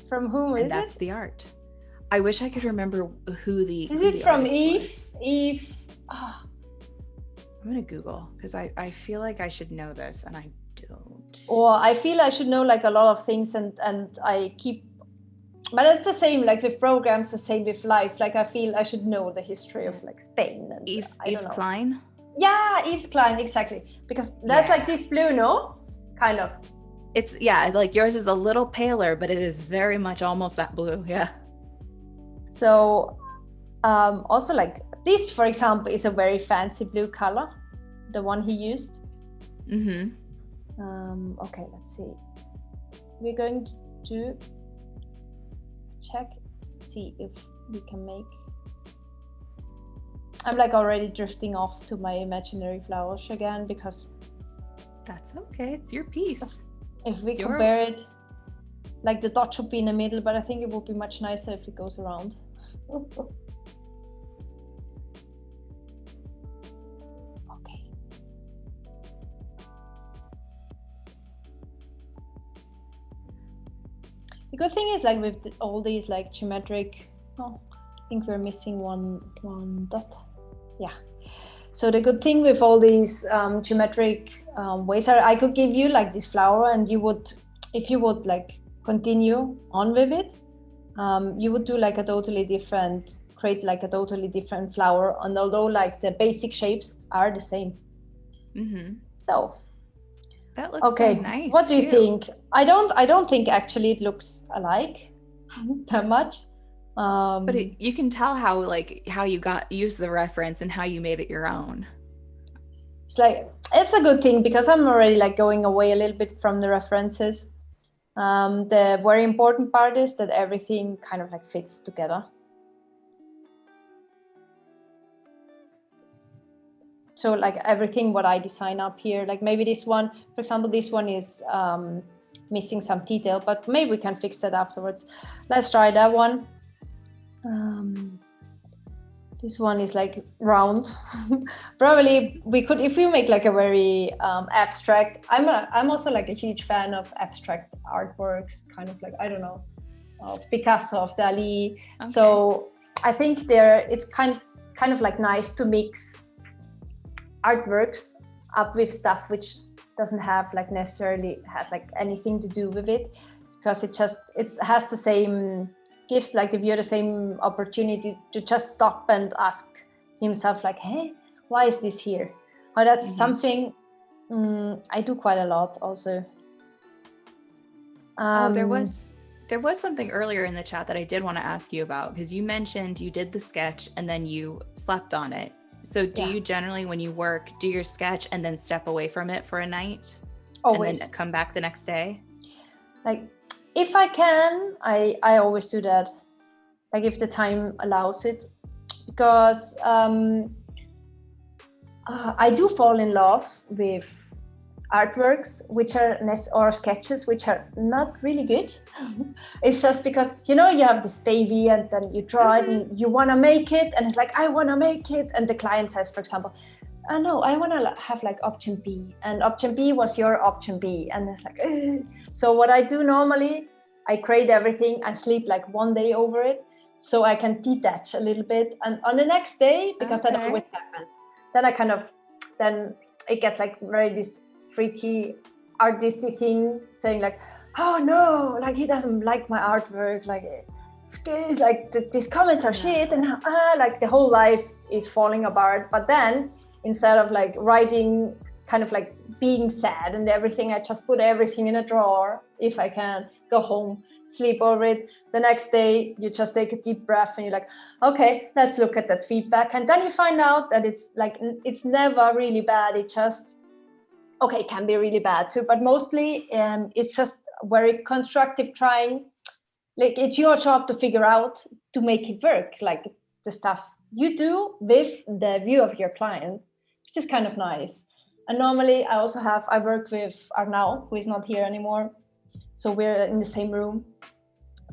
From whom is it? And that's the art. I wish I could remember who the Is it from Eve? Was. Eve. Oh. I'm going to Google because I feel like I should know this and I don't. Or I feel I should know like a lot of things and I keep, but it's the same like with programs, the same with life. Like I feel I should know the history of like Spain and Yves Klein. Yeah, Yves Klein, exactly. Because that's like this blue, no? Kind of. It's like yours is a little paler, but it is very much almost that blue. Yeah. So also like this, for example, is a very fancy blue color, the one he used. Okay, let's see. We're going to check to see if we can make. I'm like already drifting off to my imaginary flowers again because that's okay. It's your piece. If we compare it, like the dot should be in the middle, but I think it would be much nicer if it goes around. Okay. The good thing is like with all these like geometric, I think we're missing one dot. Yeah. So the good thing with all these geometric ways are I could give you like this flower and you would, if you would like continue on with it, you would do like create like a totally different flower. And although like the basic shapes are the same. So. That looks so nice. What do you think? I don't think actually it looks alike that much. But you can tell how you used the reference and how you made it your own. It's a good thing because I'm already like going away a little bit from the references. The very important part is that everything kind of like fits together. So like everything what I design up here, like maybe this one, for example, this one is missing some detail, but maybe we can fix that afterwards. Let's try that one. This one is like round. Probably we could, if we make like a very abstract. I'm also like a huge fan of abstract artworks, kind of like, I don't know, of Picasso, of Dali. Okay. So I think it's kind of like nice to mix artworks up with stuff which doesn't have like necessarily has like anything to do with it, because it has the same, gives like the viewer the same opportunity to just stop and ask himself like, hey, why is this here? Or that's something I do quite a lot also. There was something earlier in the chat that I did want to ask you about, because you mentioned you did the sketch and then you slept on it. So do you generally, when you work, do your sketch and then step away from it for a night? Always. And then come back the next day? Like, if I can, I always do that. Like, if the time allows it, because I do fall in love with artworks or sketches which are not really good. It's just because, you have this baby and then you draw it and you want to make it, and it's like, I want to make it, and the client says, for example, no, I want to have like option B, and option B was your option B, and it's like, ugh. So what I do normally, I create everything, I sleep like one day over it so I can detach a little bit, and on the next day, because that always happens, then it gets like very this freaky artistic thing, saying like, oh no, like he doesn't like my artwork, like it's good, like these comments are shit, and like the whole life is falling apart. But then instead of like writing, kind of like being sad and everything, I just put everything in a drawer. If I can go home, sleep over it, the next day you just take a deep breath and you're like, okay, let's look at that feedback, and then you find out that it's like, it's never really bad. It just, okay, it can be really bad too, but mostly it's just very constructive trying. Like, it's your job to figure out, to make it work, like the stuff you do with the view of your client, which is kind of nice. And normally I work with Arnaud, who is not here anymore, so we're in the same room,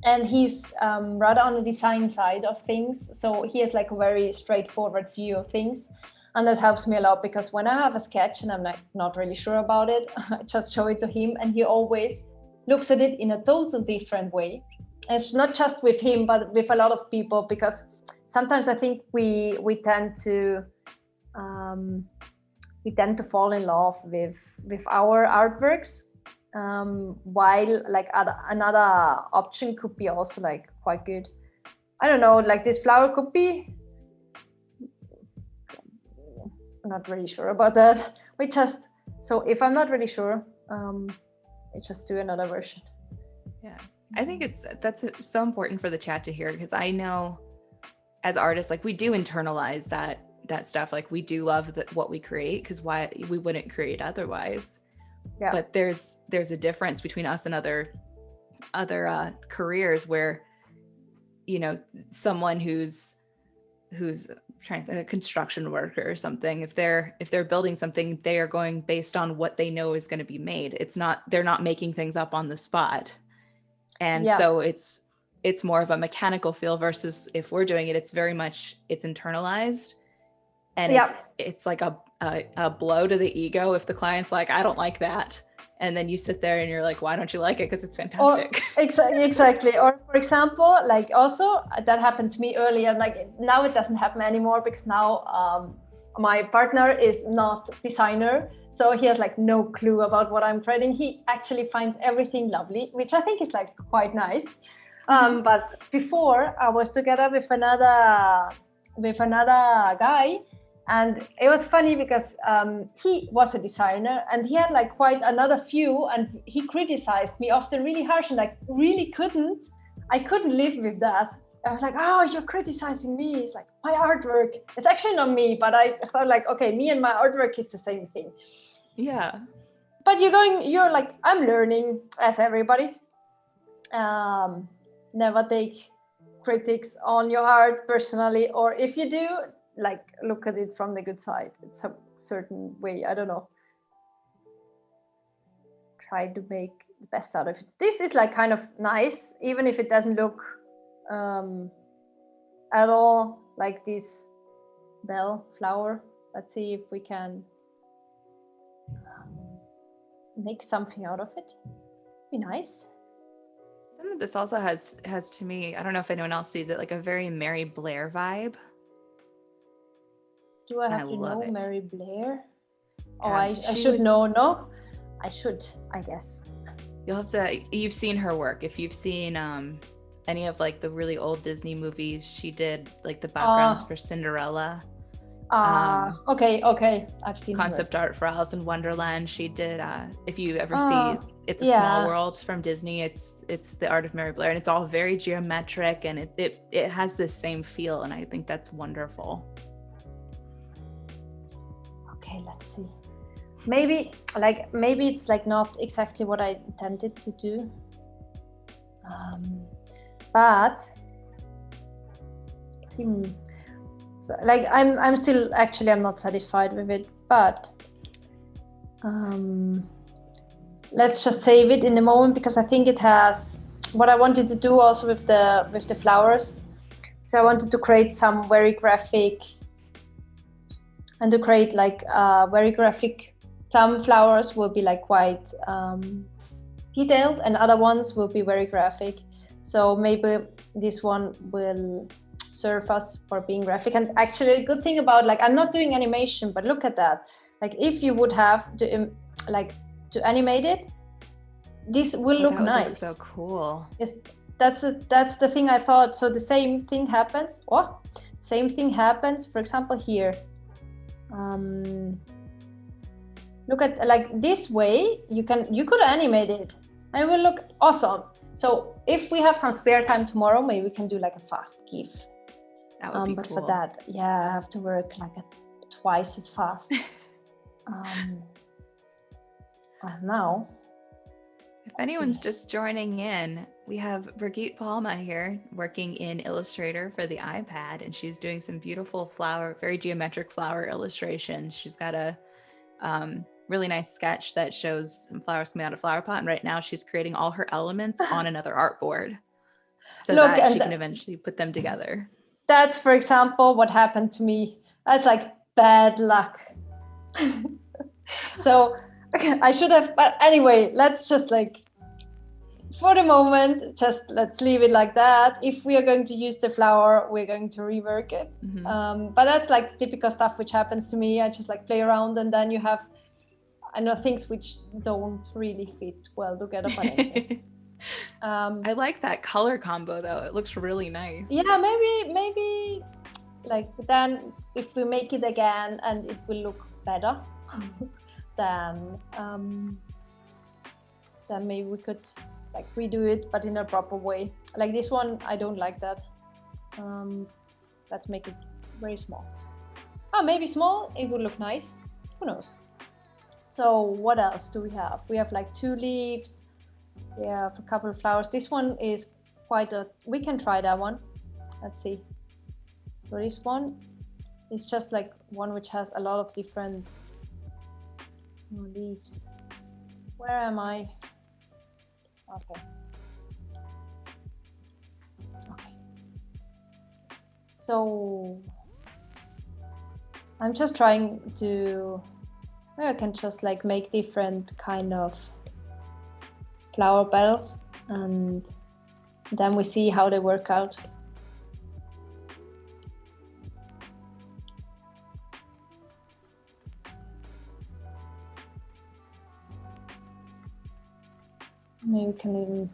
and he's rather on the design side of things, so he has like a very straightforward view of things. And that helps me a lot, because when I have a sketch and I'm like not really sure about it, I just show it to him, and he always looks at it in a totally different way. And it's not just with him, but with a lot of people, because sometimes I think we tend to fall in love with our artworks, while like another option could be also like quite good. I don't know, like this flower could be, I'm not really sure about that. So if I'm not really sure, I just do another version. Yeah, I think that's so important for the chat to hear, because I know as artists, like we do internalize that stuff. Like we do love what we create, because why we wouldn't create otherwise. Yeah. But there's a difference between us and other careers where, someone who's trying to, a construction worker or something, if they're building something, they are going based on what they know is going to be made. They're not making things up on the spot. And so it's more of a mechanical feel, versus if we're doing it, it's very much, it's internalized, and it's like a blow to the ego if the client's like, I don't like that. And then you sit there and you're like, why don't you like it? Because it's fantastic. Exactly. Or for example, like also that happened to me earlier. Like now it doesn't happen anymore, because now my partner is not designer. So he has like no clue about what I'm creating. He actually finds everything lovely, which I think is like quite nice. But before I was together with another guy. And it was funny because he was a designer and he had like quite another view, and he criticized me often really harsh, and like I couldn't live with that. I was like, oh, you're criticizing me. It's like my artwork. It's actually not me, but I thought like, okay, me and my artwork is the same thing. Yeah. But you're like, I'm learning as everybody. Never take critics on your art personally, or if you do, like look at it from the good side. It's a certain way, I don't know, try to make the best out of it. This is like kind of nice, even if it doesn't look at all like this bell flower. Let's see if we can make something out of it. Be nice. Some of this also has to me, I don't know if anyone else sees it, like a very Mary Blair vibe. Do I And have to know it. Mary Blair? Oh, Yeah, I should know, no? I should, I guess. You'll have to, you've seen her work. If you've seen any of like the really old Disney movies, she did like the backgrounds for Cinderella. Okay, I've seen concept her. art for Alice in Wonderland. She did if you ever see It's a Small World from Disney, it's the art of Mary Blair, and it's all very geometric, and it has this same feel, and I think that's wonderful. Okay, let's see. Maybe it's like not exactly what I intended to do, but so, like I'm still actually I'm not satisfied with it, but let's just save it in the moment, because I think it has what I wanted to do also with the flowers. So I wanted to create some very graphic, and to create like very graphic. Some flowers will be like quite detailed, and other ones will be very graphic. So maybe this one will serve us for being graphic. And actually, a good thing about, like, I'm not doing animation, but look at that. Like, if you would have to to animate it, this will look nice. Look so cool. That's the thing I thought. So the same thing happens. Same thing happens. For example, here. Look at, like, this way you could animate it and it will look awesome. So if we have some spare time tomorrow, maybe we can do like a fast GIF. That would be but cool. For that, yeah, I have to work like twice as fast. Now, if anyone's just joining in, we have Birgit Palma here working in Illustrator for the iPad, and she's doing some beautiful very geometric flower illustrations. She's got a really nice sketch that shows some flowers coming out of a flower pot, and right now she's creating all her elements on another artboard so that she can eventually put them together. That's, for example, what happened to me. That's like bad luck. So I should have, but anyway, let's just, like, for the moment, just let's leave it like that. If we are going to use the flower, we're going to rework it. But that's like typical stuff which happens to me. I just like play around, and then you have, I know, things which don't really fit well together. But anyway. I like that color combo though. It looks really nice. Yeah, maybe like then if we make it again and it will look better, then maybe we could like redo it, but in a proper way. Like this one, I don't like that. Let's make it very small. Maybe small, it would look nice. Who knows? So what else do we have? We have like tulips. We have a couple of flowers. This one is we can try that one. Let's see. So this one is just like one which has a lot of different leaves. Where am I? Okay. So I'm just trying to, I can just like make different kind of flower petals, and then we see how they work out. Maybe we can even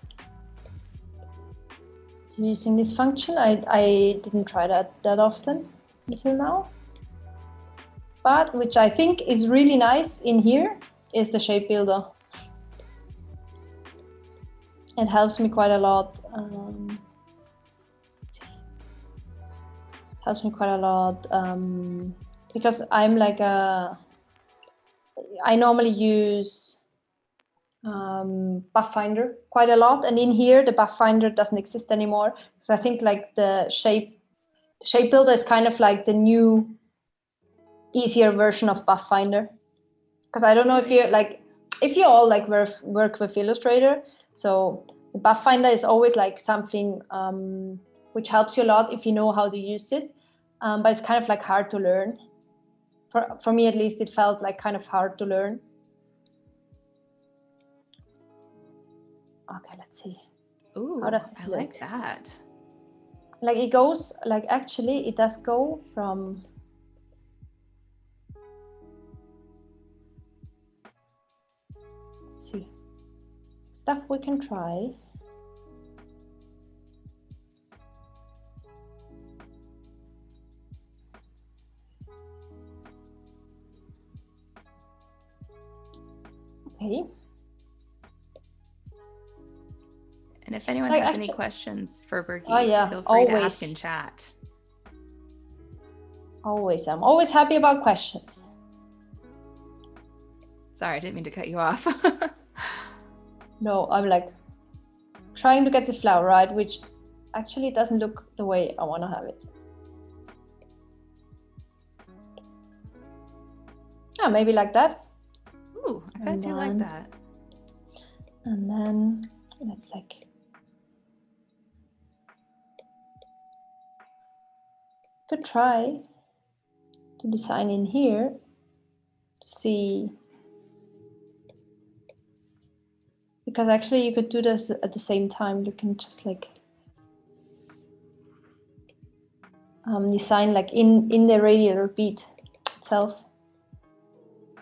using this function. I didn't try that often until now, but which I think is really nice in here is the shape builder. It helps me quite a lot. Because I'm like I normally use buff finder quite a lot, and in here the buff finder doesn't exist anymore, because I think like the shape builder is kind of like the new easier version of buff finder. Because I don't know if you all like work with Illustrator, so the buff finder is always like something which helps you a lot if you know how to use it. but it's kind of like hard to learn. For me, at least, it felt like kind of hard to learn. Okay, let's see. Ooh, how does this I look? like that. Like it goes, like actually it does go from, let's see, stuff we can try. Okay. And if anyone Like has any questions for Birgit, oh yeah, feel free to always. ask in chat. Always, I'm always happy about questions. Sorry, I didn't mean to cut you off. No, I'm like trying to get this flower right, which actually doesn't look the way I want to have it. Yeah, maybe like that. Ooh, I kind of do like that. And then let's like, could try to design in here to see, because actually you could do this at the same time. You can just like design like in the radial bead itself.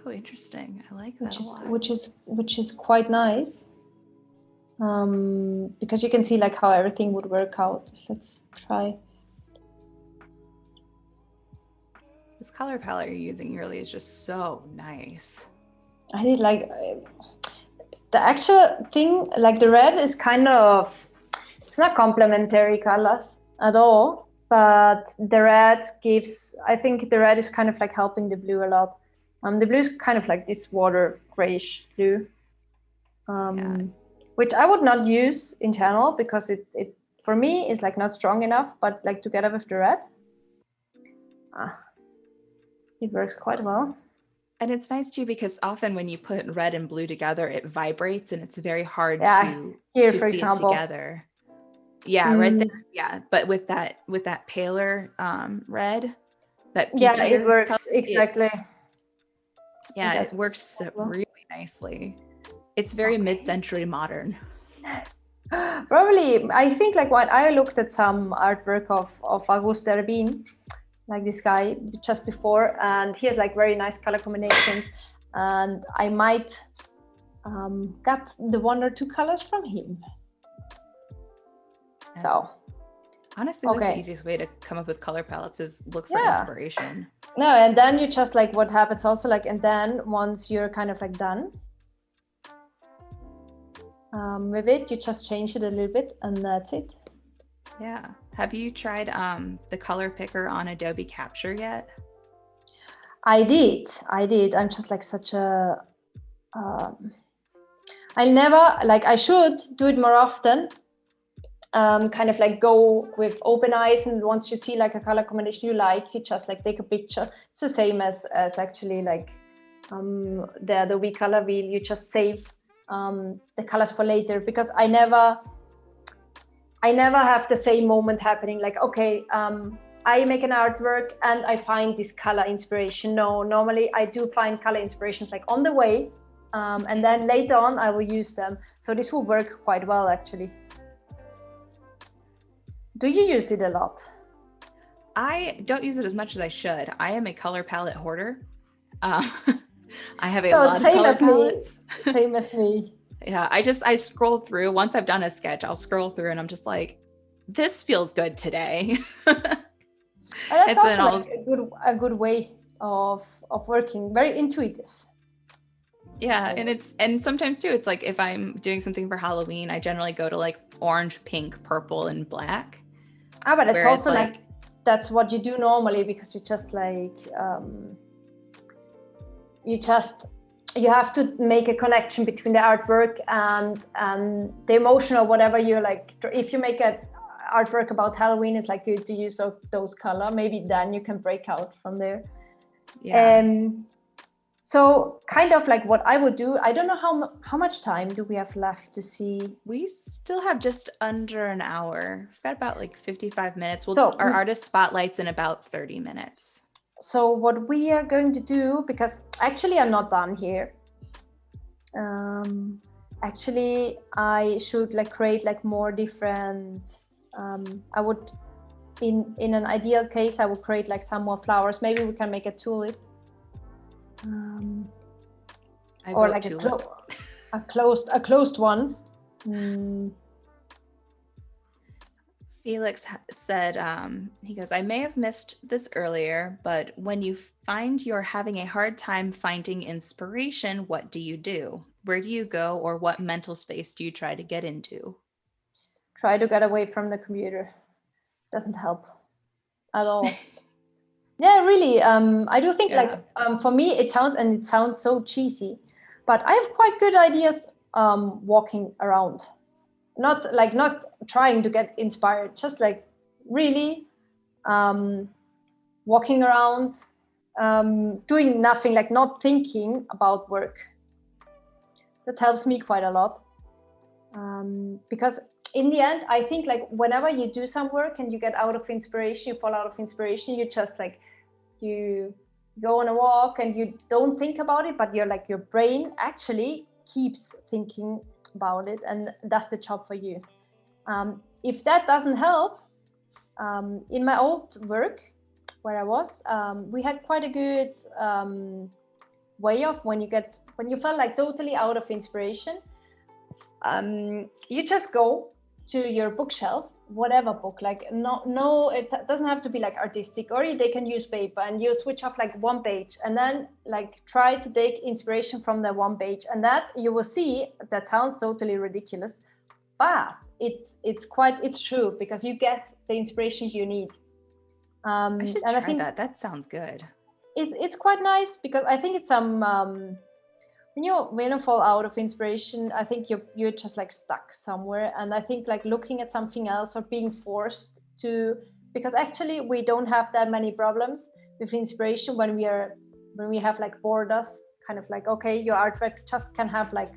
Oh, interesting. I like that which a is lot. which is quite nice, because you can see like how everything would work out. Let's try. This color palette you're using really is just so nice. I did like the actual thing, like the red is kind of, it's not complementary colors at all, but the red gives, I think the red is kind of like helping the blue a lot. The blue is kind of like this water grayish blue, Yeah. which I would not use in general because it for me is like not strong enough, but like together with the red, it works quite well. And it's nice too, because often when you put red and blue together, it vibrates and it's very hard to for see example. it together. Yeah, right there. Yeah, but with that paler red, that peachier it works color, exactly. It works really nicely. It's very mid-century modern. Probably, I think like when I looked at some artwork of Auguste Herbin, like this guy just before, and he has like very nice color combinations, and I might got the 1 or 2 colors from him. Yes. So honestly, that's the easiest way to come up with color palettes, is look for inspiration. No, and then you just like, what happens also like, and then once you're kind of like done with it, you just change it a little bit and that's it. Yeah. Have you tried the color picker on Adobe Capture yet? I did. I'm just like such a I never, like, I should do it more often, kind of like go with open eyes, and once you see like a color combination you like, you just like take a picture. It's the same as actually like the Adobe color wheel. You just save the colors for later, because I never have the same moment happening, like, okay, I make an artwork and I find this color inspiration. No, normally I do find color inspirations like on the way, and then later on I will use them. So this will work quite well actually. Do you use it a lot? I don't use it as much as I should. I am a color palette hoarder. I have a lot of color palettes. Same as me. Yeah, I scroll through. Once I've done a sketch, I'll scroll through and I'm just like, this feels good today. That's also like a good way of working, very intuitive. Yeah, and sometimes too, it's like if I'm doing something for Halloween, I generally go to like orange, pink, purple, and black. But it's also like that's what you do normally, because you just like you have to make a connection between the artwork and the emotion or whatever you're like. If you make an artwork about Halloween, it's like good to use those color. Maybe then you can break out from there. Yeah. So kind of like what I would do, I don't know how much time do we have left to see. We still have just under an hour. We've got about like 55 minutes. So Our artist spotlight's in about 30 minutes. So what we are going to do, because actually I'm not done here. Actually, I should like create like more different. I would, in an ideal case, I would create like some more flowers. Maybe we can make a tulip, or like a closed one. Felix said, he goes, I may have missed this earlier, but when you find you're having a hard time finding inspiration, what do you do? Where do you go, or what mental space do you try to get into? Try to get away from the computer. Doesn't help at all. Yeah, really. I do think like for me, it sounds so cheesy, but I have quite good ideas walking around. Not trying to get inspired, just like really walking around, doing nothing, like not thinking about work. That helps me quite a lot, because in the end, I think like whenever you do some work and you get out of inspiration, you fall out of inspiration, you just like, you go on a walk and you don't think about it, but you're like, your brain actually keeps thinking about it and does the job for you. If that doesn't help, in my old work where I was, we had quite a good way of when you felt like totally out of inspiration, you just go to your bookshelf, whatever book, like it doesn't have to be like artistic, or they can use paper, and you switch off like one page and then like try to take inspiration from the one page, and that you will see that sounds totally ridiculous, but it's true, because you get the inspiration you need. I should try that. That sounds good. It's quite nice, because I think it's when you fall out of inspiration, I think you're just like stuck somewhere. And I think like looking at something else, or being forced to, because actually we don't have that many problems with inspiration when we have like borders, kind of like, okay, your artwork just can have like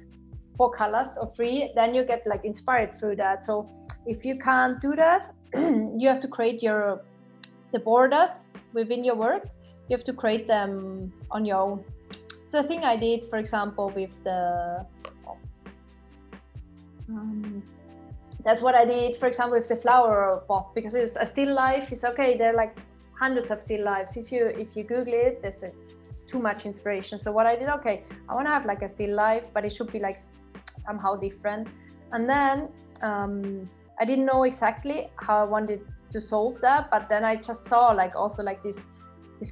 4 colors or 3, then you get like inspired through that. So if you can't do that, you have to create the borders within your work. You have to create them on your own. It's a thing I did, for example, with that's what I did, for example, with the flower pot, because it's a still life. It's okay. There are like hundreds of still lifes. If you Google it, there's too much inspiration. So what I did, okay, I want to have like a still life, but it should be like somehow different. And then I didn't know exactly how I wanted to solve that, but then I just saw like also like this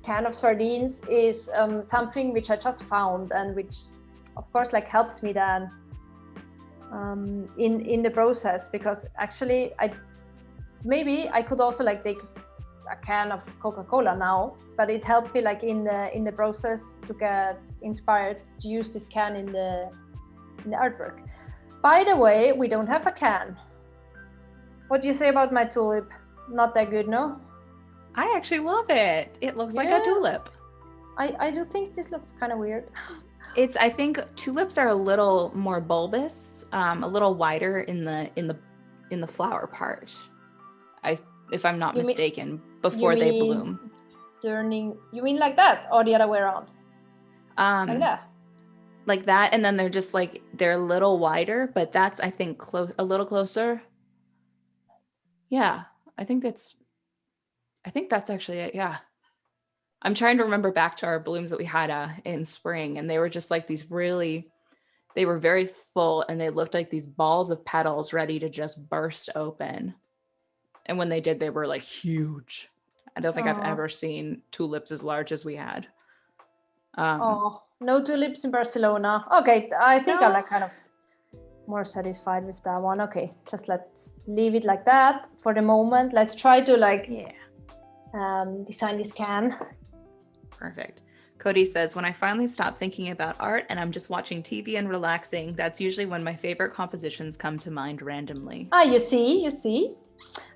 can of sardines is something which I just found, and which of course like helps me then in the process, because actually maybe I could also like take a can of Coca-Cola now, but it helped me like in the process to get inspired to use this can in the artwork. By the way, we don't have a can. What do you say about my tulip? Not that good, no? I actually love it. It looks like a tulip. I do think this looks kind of weird. I think tulips are a little more bulbous, a little wider in the flower part. If I'm not mistaken, before they bloom. You mean like that, or the other way around? Like that. Like that, and then they're just like, they're a little wider, but that's, I think, a little closer. Yeah, I think that's actually it. Yeah. I'm trying to remember back to our blooms that we had in spring, and they were just like they were very full, and they looked like these balls of petals ready to just burst open. And when they did, they were like huge. I don't think I've ever seen tulips as large as we had. No tulips in Barcelona. Okay, I think I'm like kind of more satisfied with that one. Okay, just let's leave it like that for the moment. Let's try to like design this can. Perfect. Cody says, when I finally stop thinking about art and I'm just watching TV and relaxing, that's usually when my favorite compositions come to mind randomly. You see,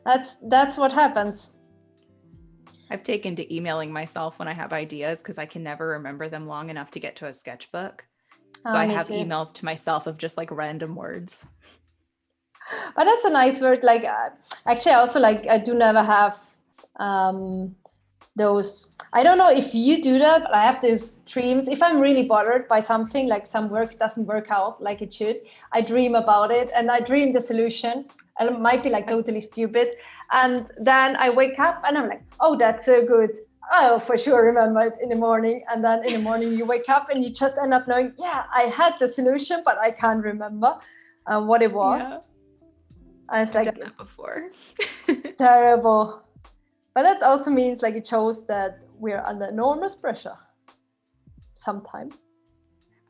that's what happens. I've taken to emailing myself when I have ideas because I can never remember them long enough to get to a sketchbook. So I Me have too. emails to myself of just like random words. But that's a nice word. Like, actually, I also like, I do never have those. I don't know if you do that, but I have those dreams. If I'm really bothered by something, like some work doesn't work out like it should, I dream about it and I dream the solution. And it might be like totally stupid. And then I wake up and I'm like, oh, that's so good. I'll for sure remember it in the morning. And then in the morning you wake up and you just end up knowing, yeah, I had the solution, but I can't remember what it was. Yeah. And it's I've like done that before. terrible. But that also means like it shows that we're under enormous pressure sometimes.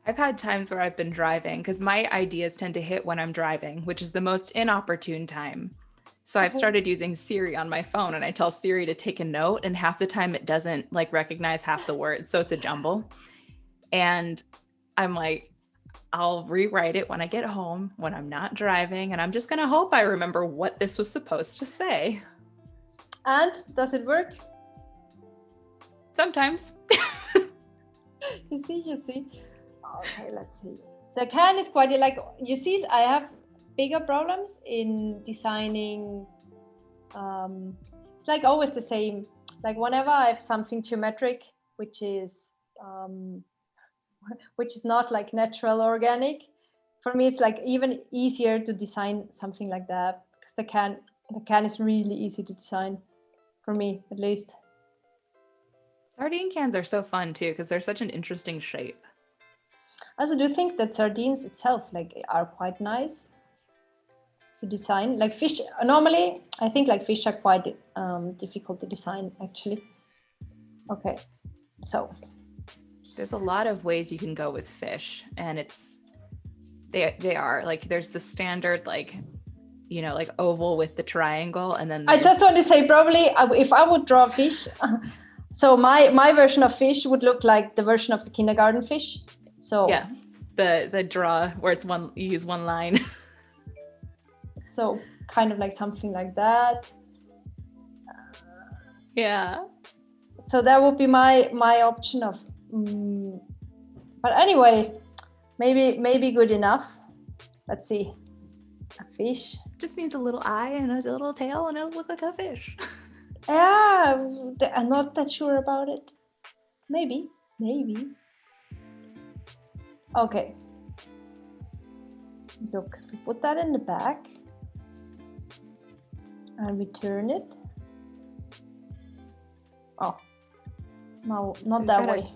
I've had times where I've been driving because my ideas tend to hit when I'm driving, which is the most inopportune time. So I've started using Siri on my phone and I tell Siri to take a note and half the time it doesn't like recognize half the words. So it's a jumble. And I'm like, I'll rewrite it when I get home, when I'm not driving. And I'm just going to hope I remember what this was supposed to say. And does it work? Sometimes. You see. Okay, let's see. The can is quite like, you see, I have bigger problems in designing. It's like always the same. Like whenever I have something geometric, which is not like natural organic, for me it's like even easier to design something like that because the can is really easy to design, for me at least. Sardine cans are so fun too because they're such an interesting shape. I also do think that sardines itself like are quite nice to design. Like fish, normally I think like fish are quite difficult to design actually. Okay, so there's a lot of ways you can go with fish, and they are like there's the standard like like oval with the triangle, and then I just want to say probably if I would draw fish, so my version of fish would look like the version of the kindergarten fish. So yeah, the draw where it's you use one line. So kind of like something like that. Yeah. So that would be my option of. But anyway, maybe good enough. Let's see. A fish. Just needs a little eye and a little tail, and it'll look like a fish. Yeah, I'm not that sure about it. Maybe. Okay. Look, we put that in the back. And we turn it. Oh, no, not that way.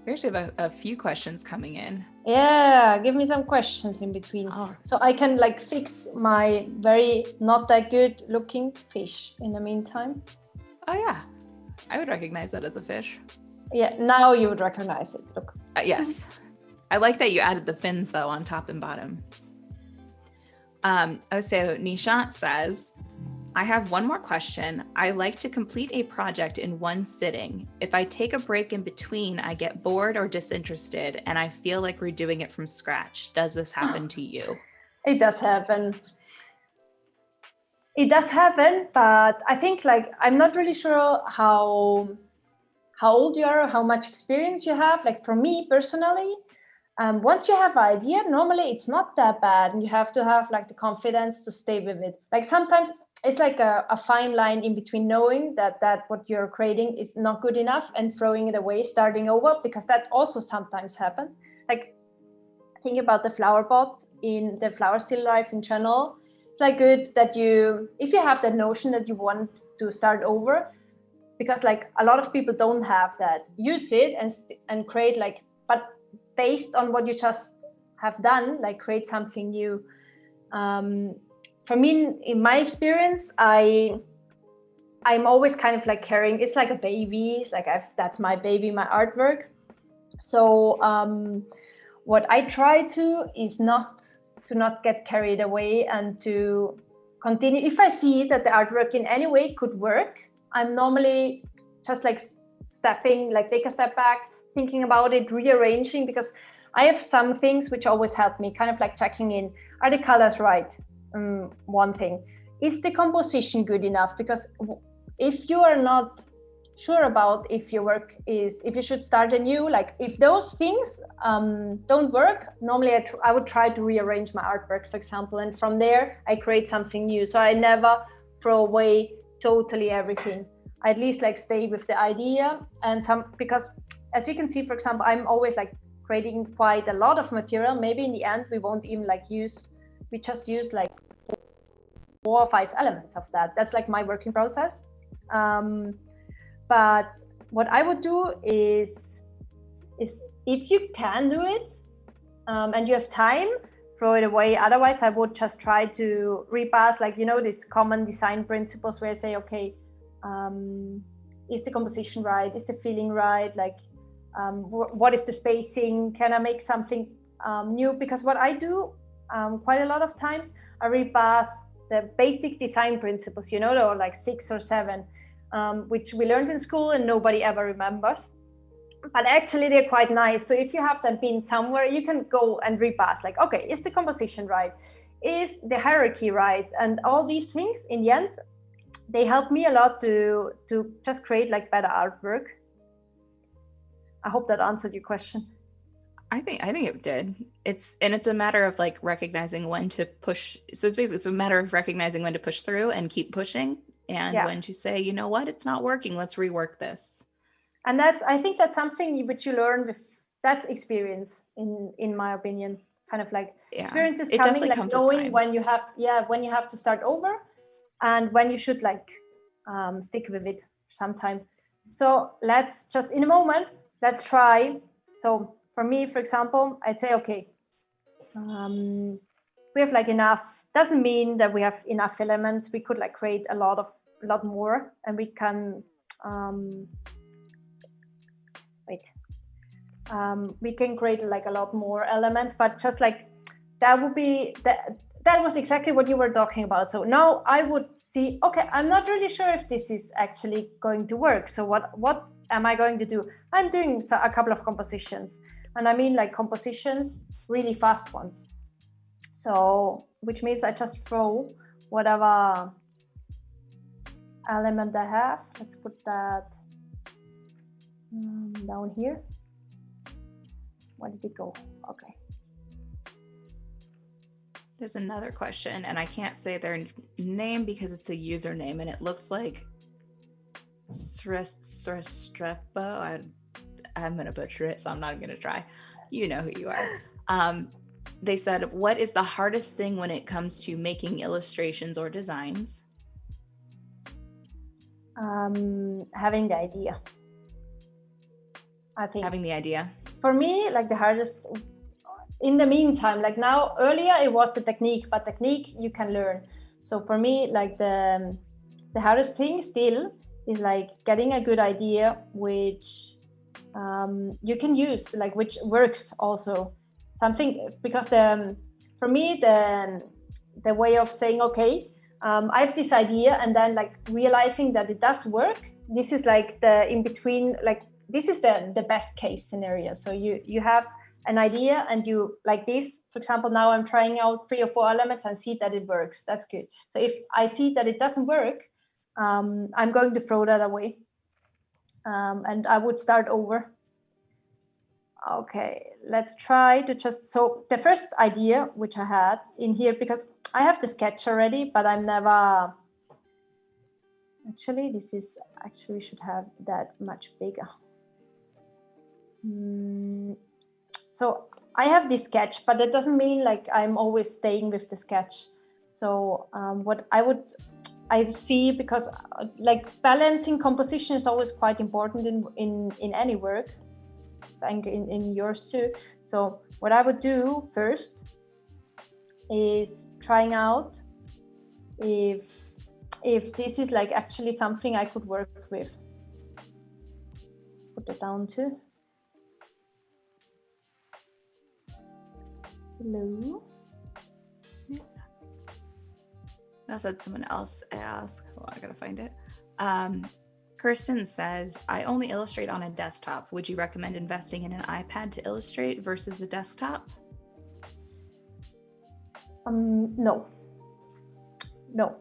We actually have a few questions coming in. Yeah, give me some questions in between. Oh. So I can like fix my very not that good looking fish in the meantime. Oh yeah, I would recognize that as a fish. Yeah, now you would recognize it. Look. Yes. I like that you added the fins though on top and bottom. So Nishant says, I have one more question. I like to complete a project in one sitting. If I take a break in between, I get bored or disinterested and I feel like redoing it from scratch. Does this happen to you? It does happen. It does happen, but I think like, I'm not really sure how old you are, or how much experience you have. Like for me personally, once you have an idea, normally it's not that bad and you have to have like the confidence to stay with it. Like sometimes it's like a fine line in between knowing that what you're creating is not good enough and throwing it away, starting over, because that also sometimes happens. Like think about the flower pot in the flower still life in general. It's like good that if you have that notion that you want to start over, because like a lot of people don't have that, use it and create like, but based on what you just have done, like create something new. For me, in my experience, I'm always kind of like carrying, it's like a baby. It's like that's my baby, my artwork. So what I try to is not get carried away and to continue. If I see that the artwork in any way could work, I'm normally just like take a step back, thinking about it, rearranging, because I have some things which always help me, kind of like checking in, are the colors right? One thing, is the composition good enough? Because if you are not sure about if your work is, if you should start anew. Like if those things don't work, normally I would try to rearrange my artwork, for example, and from there I create something new. So I never throw away totally everything. I at least like stay with the idea and because as you can see, for example, I'm always like creating quite a lot of material. Maybe in the end we won't even like we just use like 4 or 5 elements of that. That's like my working process. But what I would do is if you can do it and you have time, throw it away. Otherwise, I would just try to repass, like, these common design principles where I say, okay, is the composition right? Is the feeling right? Like, what is the spacing? Can I make something new? Because what I do quite a lot of times, I repass the basic design principles, there are like 6 or 7, which we learned in school and nobody ever remembers. But actually they're quite nice. So if you have them been somewhere, you can go and repass, like, okay, is the composition right? Is the hierarchy right? And all these things, in the end, they help me a lot to just create like better artwork. I hope that answered your question. I think it did. It's a matter of like recognizing when to push. So it's a matter of recognizing when to push through and keep pushing, and when to say, you know what, it's not working, let's rework this. And I think that's something which you learn with, that's experience, in my opinion. Kind of like experience is coming, like knowing when you have to start over and when you should like stick with it sometime. So let's just, in a moment, let's try. So for me, for example, I'd say, okay, we have like enough. Doesn't mean that we have enough elements. We could like create a lot more, and we can we can create like a lot more elements, but just like that would be that was exactly what you were talking about. So now I would see, okay, I'm not really sure if this is actually going to work. So what am I going to do? I'm doing a couple of compositions, and I mean like compositions, really fast ones. So which means I just throw whatever element I have. Let's put that down here. Where did it go? Okay. There's another question, and I can't say their name because it's a username, and it looks like Strepo. I'm going to butcher it, so I'm not going to try. You know who you are. They said, what is the hardest thing when it comes to making illustrations or designs? Having the idea. I think having the idea. For me, like the hardest in the meantime, like now, earlier it was the technique, but technique you can learn. So for me, like the hardest thing still is like getting a good idea which you can use, like which works also. Something, because for me the way of saying, okay, I have this idea, and then like realizing that it does work, this is like the in between, like this is the best case scenario. So you have an idea and you like this, for example, now I'm trying out 3 or 4 elements and see that it works. That's good. So if I see that it doesn't work, I'm going to throw that away, and I would start over. Okay, let's try to just, so the first idea which I had in here, because I have the sketch already, but I'm never, actually this is, actually should have that much bigger. So I have this sketch, but that doesn't mean like I'm always staying with the sketch. So what I see, because like balancing composition is always quite important in any work, and in yours too. So what I would do first is trying out if this is like actually something I could work with. Put it down too. Hello. That's what someone else asked. Hold on, I gotta find it. Kirsten says, I only illustrate on a desktop. Would you recommend investing in an iPad to illustrate versus a desktop? No,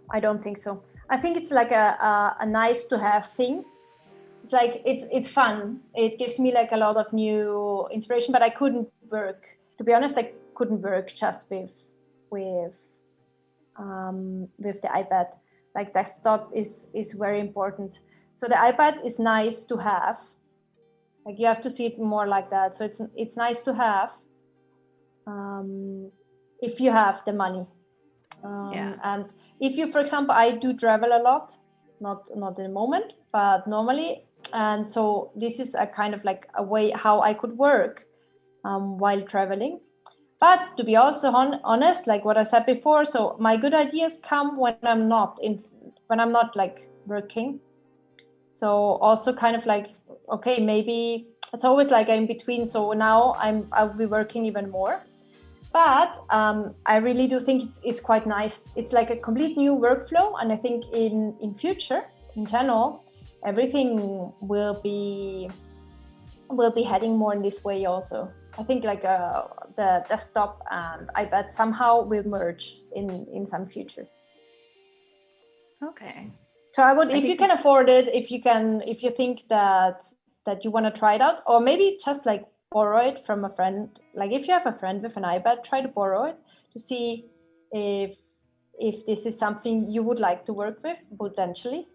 I don't think so. I think it's like a nice to have thing, it's like it's fun. It gives me like a lot of new inspiration, but I couldn't work. To be honest, I couldn't work just with the iPad. Like desktop is very important. So the iPad is nice to have. Like you have to see it more like that. So it's nice to have if you have the money. And if you, for example, I do travel a lot, not in the moment, but normally. And so this is a kind of like a way how I could work while traveling. But to be also honest, like what I said before, so my good ideas come when I'm not like working. So also kind of like, okay, maybe it's always like in between. So now I'll be working even more. But I really do think it's quite nice. It's like a complete new workflow. And I think in future, in general, everything will be heading more in this way also. I think like the desktop and iPad somehow will merge in some future. Okay. So I would, if you can afford it, if you think that you want to try it out, or maybe just like borrow it from a friend. Like if you have a friend with an iPad, try to borrow it to see if this is something you would like to work with potentially.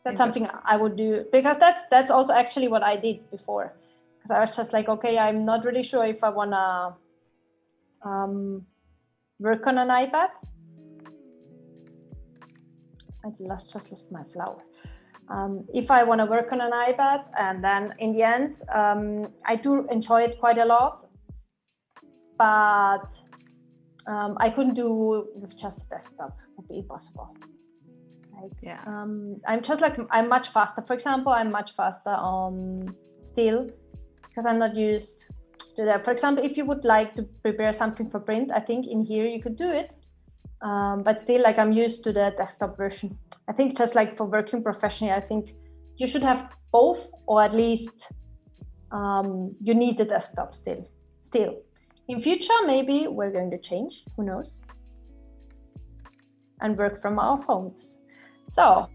That's something I would do, because that's also actually what I did before. Because I was just like, okay, I'm not really sure if I wanna work on an iPad. I just lost my flower. If I want to work on an iPad, and then in the end, I do enjoy it quite a lot, but I couldn't do with just desktop. It would be impossible. Like, I'm much faster. For example, I'm much faster on still, because I'm not used to that. For example, if you would like to prepare something for print, I think in here you could do it. But still, like I'm used to the desktop version. I think just like for working professionally, I think you should have both, or at least you need the desktop still. In future, maybe we're going to change, who knows, and work from our phones. So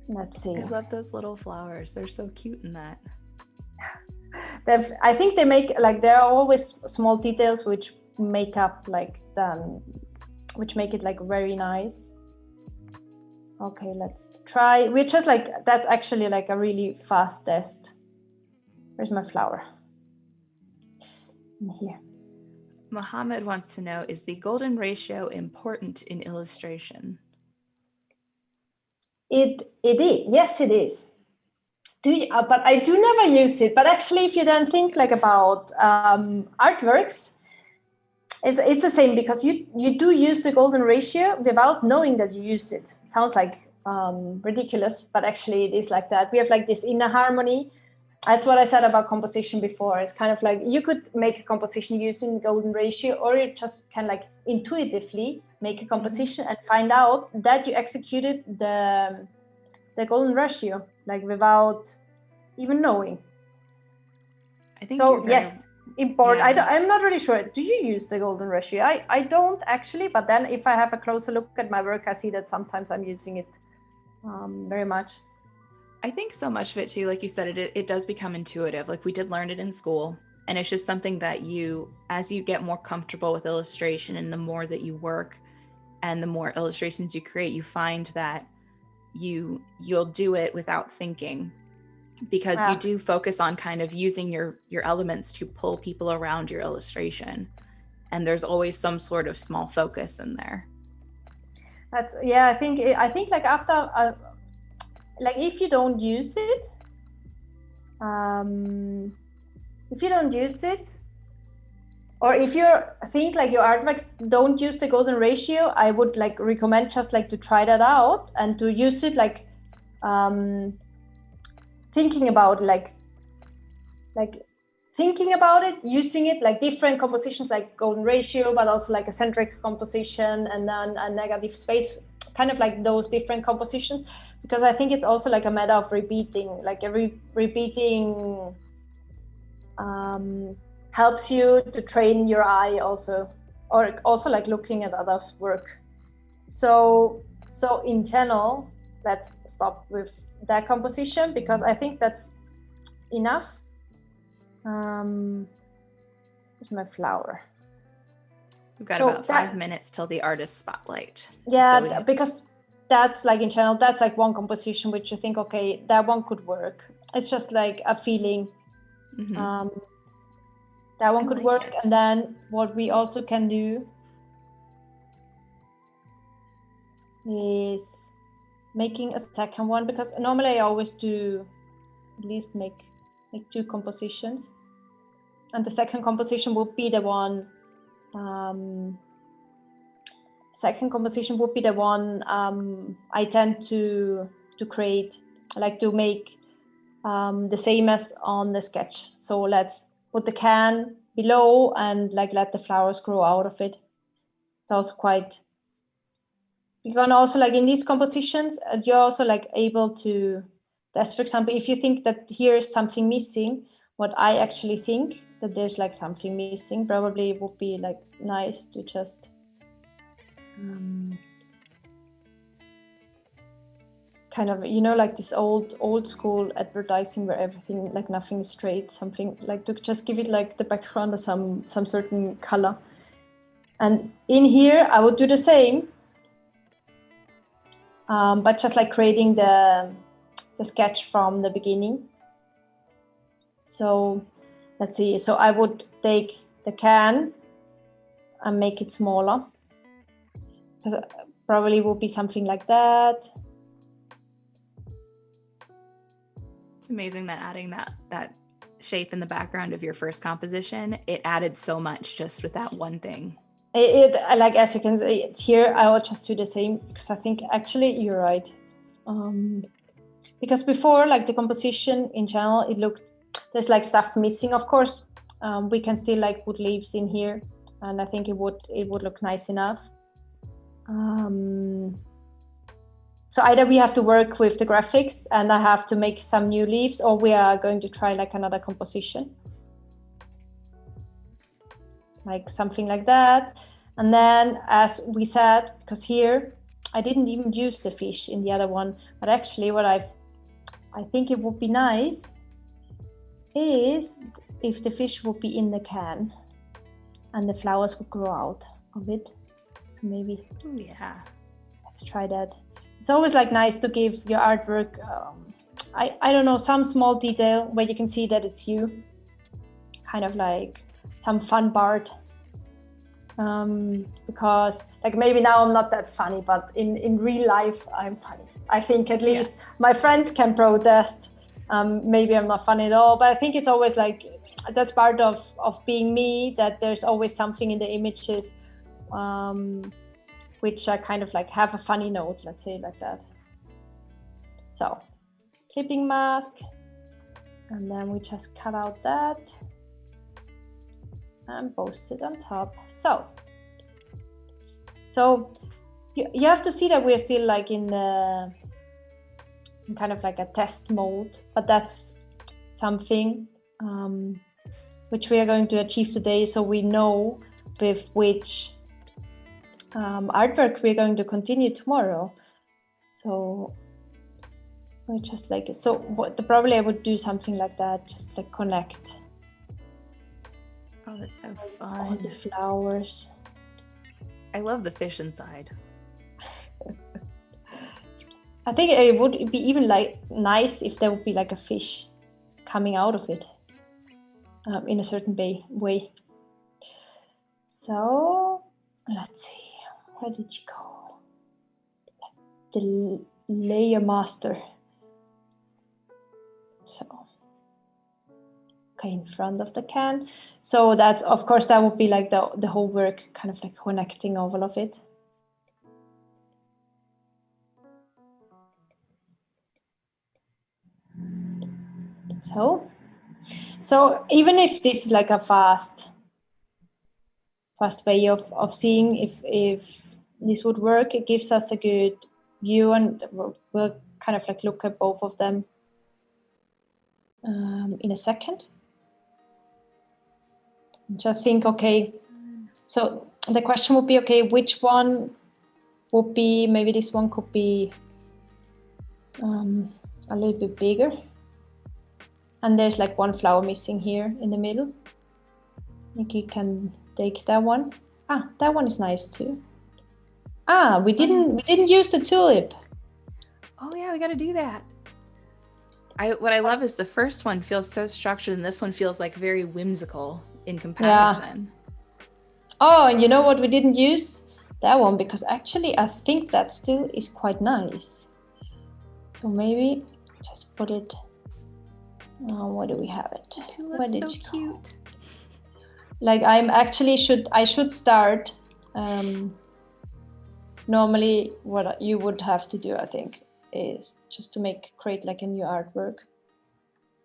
let's see. I love those little flowers. They're so cute in that. I think they make, like, there are always small details which make up like which make it like very nice. Okay, let's try. We're just like, that's actually like a really fast test. Where's my flower? In here. Mohammed wants to know, is the golden ratio important in illustration? It is. Yes, it is. But I do never use it. But actually, if you then think like about artworks, it's the same, because you do use the golden ratio without knowing that you use it. It sounds like ridiculous, but actually it is like that. We have like this inner harmony. That's what I said about composition before. It's kind of like you could make a composition using golden ratio, or you just can like intuitively make a composition and find out that you executed the golden ratio, like without even knowing. I think so. Yes. Import. Yeah. I'm not really sure. Do you use the golden ratio? I don't actually, but then if I have a closer look at my work, I see that sometimes I'm using it very much. I think so much of it too, like you said, it does become intuitive. Like we did learn it in school, and it's just something that as you get more comfortable with illustration and the more that you work and the more illustrations you create, you find that you'll do it without thinking, because you do focus on kind of using your elements to pull people around your illustration, and there's always some sort of small focus in there. I think like after like if you don't use it, or if you think like your artworks don't use the golden ratio, I would like recommend just like to try that out and to use it like thinking about thinking about it, using it like different compositions like golden ratio, but also like a centric composition and then a negative space, kind of like those different compositions, because I think it's also like a matter of repeating, like repeating helps you to train your eye also, or also like looking at others' work. So in general, let's stop with that composition because I think that's enough. Here's my flower. We've got about 5 minutes till the artist spotlight. Yeah, because that's like in general, that's like one composition which you think, okay, that one could work. It's just like a feeling. That one could work. And then what we also can do is making a second one, because normally I always do at least make 2 compositions, and the second composition will be the one I tend to create, like to make the same as on the sketch. So let's put the can below and like let the flowers grow out of it. It's also quite, you can also like in these compositions, you're also like able to test, for example, if you think that here's something missing, what I actually think that there's like something missing, probably it would be like nice to just kind of, you know, like this old school advertising where everything, like nothing is straight, something like to just give it like the background or some certain color. And in here I would do the same, but just like creating the sketch from the beginning. So let's see, so I would take the can and make it smaller, because probably will be something like that. It's amazing that adding that shape in the background of your first composition, it added so much just with that one thing. Like, as you can see here, I will just do the same, because I think actually you're right. Because before, like the composition in general, it looked, there's like stuff missing. Of course, we can still like put leaves in here, and I think it would look nice enough. So either we have to work with the graphics and I have to make some new leaves, or we are going to try like another composition, like something like that. And then, as we said, because here I didn't even use the fish in the other one, but actually what I think it would be nice is if the fish would be in the can and the flowers would grow out of it. So maybe, yeah, let's try that. It's always like nice to give your artwork, I don't know, some small detail where you can see that it's you, kind of like some fun part. Because like maybe now I'm not that funny, but in real life I'm funny. I think at least my friends can protest. Maybe I'm not funny at all, but I think it's always like, that's part of being me, that there's always something in the images which I kind of like have a funny note, let's say like that. So clipping mask, and then we just cut out that and post it on top. So you have to see that we're still like in kind of like a test mode, but that's something which we are going to achieve today, so we know with which artwork we're going to continue tomorrow. So we're just like, so probably I would do something like that, just like connect. Oh, that's so fun. All the flowers. I love the fish inside. I think it would be even like nice if there would be like a fish coming out of it in a certain way. So let's see, where did you go? The layer master. So okay, in front of the can. So that's, of course, that would be like the whole work, kind of like connecting all of it. So even if this is like a fast way of seeing if this would work, it gives us a good view, and we'll kind of like look at both of them in a second. Just think, okay, so the question would be, okay, which one would be, maybe this one could be a little bit bigger. And there's like one flower missing here in the middle. I think you can take that one. Ah, that one is nice too. Ah, we didn't use the tulip. Oh yeah, we got to do that. What I love is the first one feels so structured, and this one feels like very whimsical in comparison. Yeah. Oh, and you know what we didn't use? That one, because actually I think that still is quite nice. So maybe just put it. Where do we have it? The tulip's so cute. Like I should start. Normally, what you would have to do, I think, is just to create like a new artwork.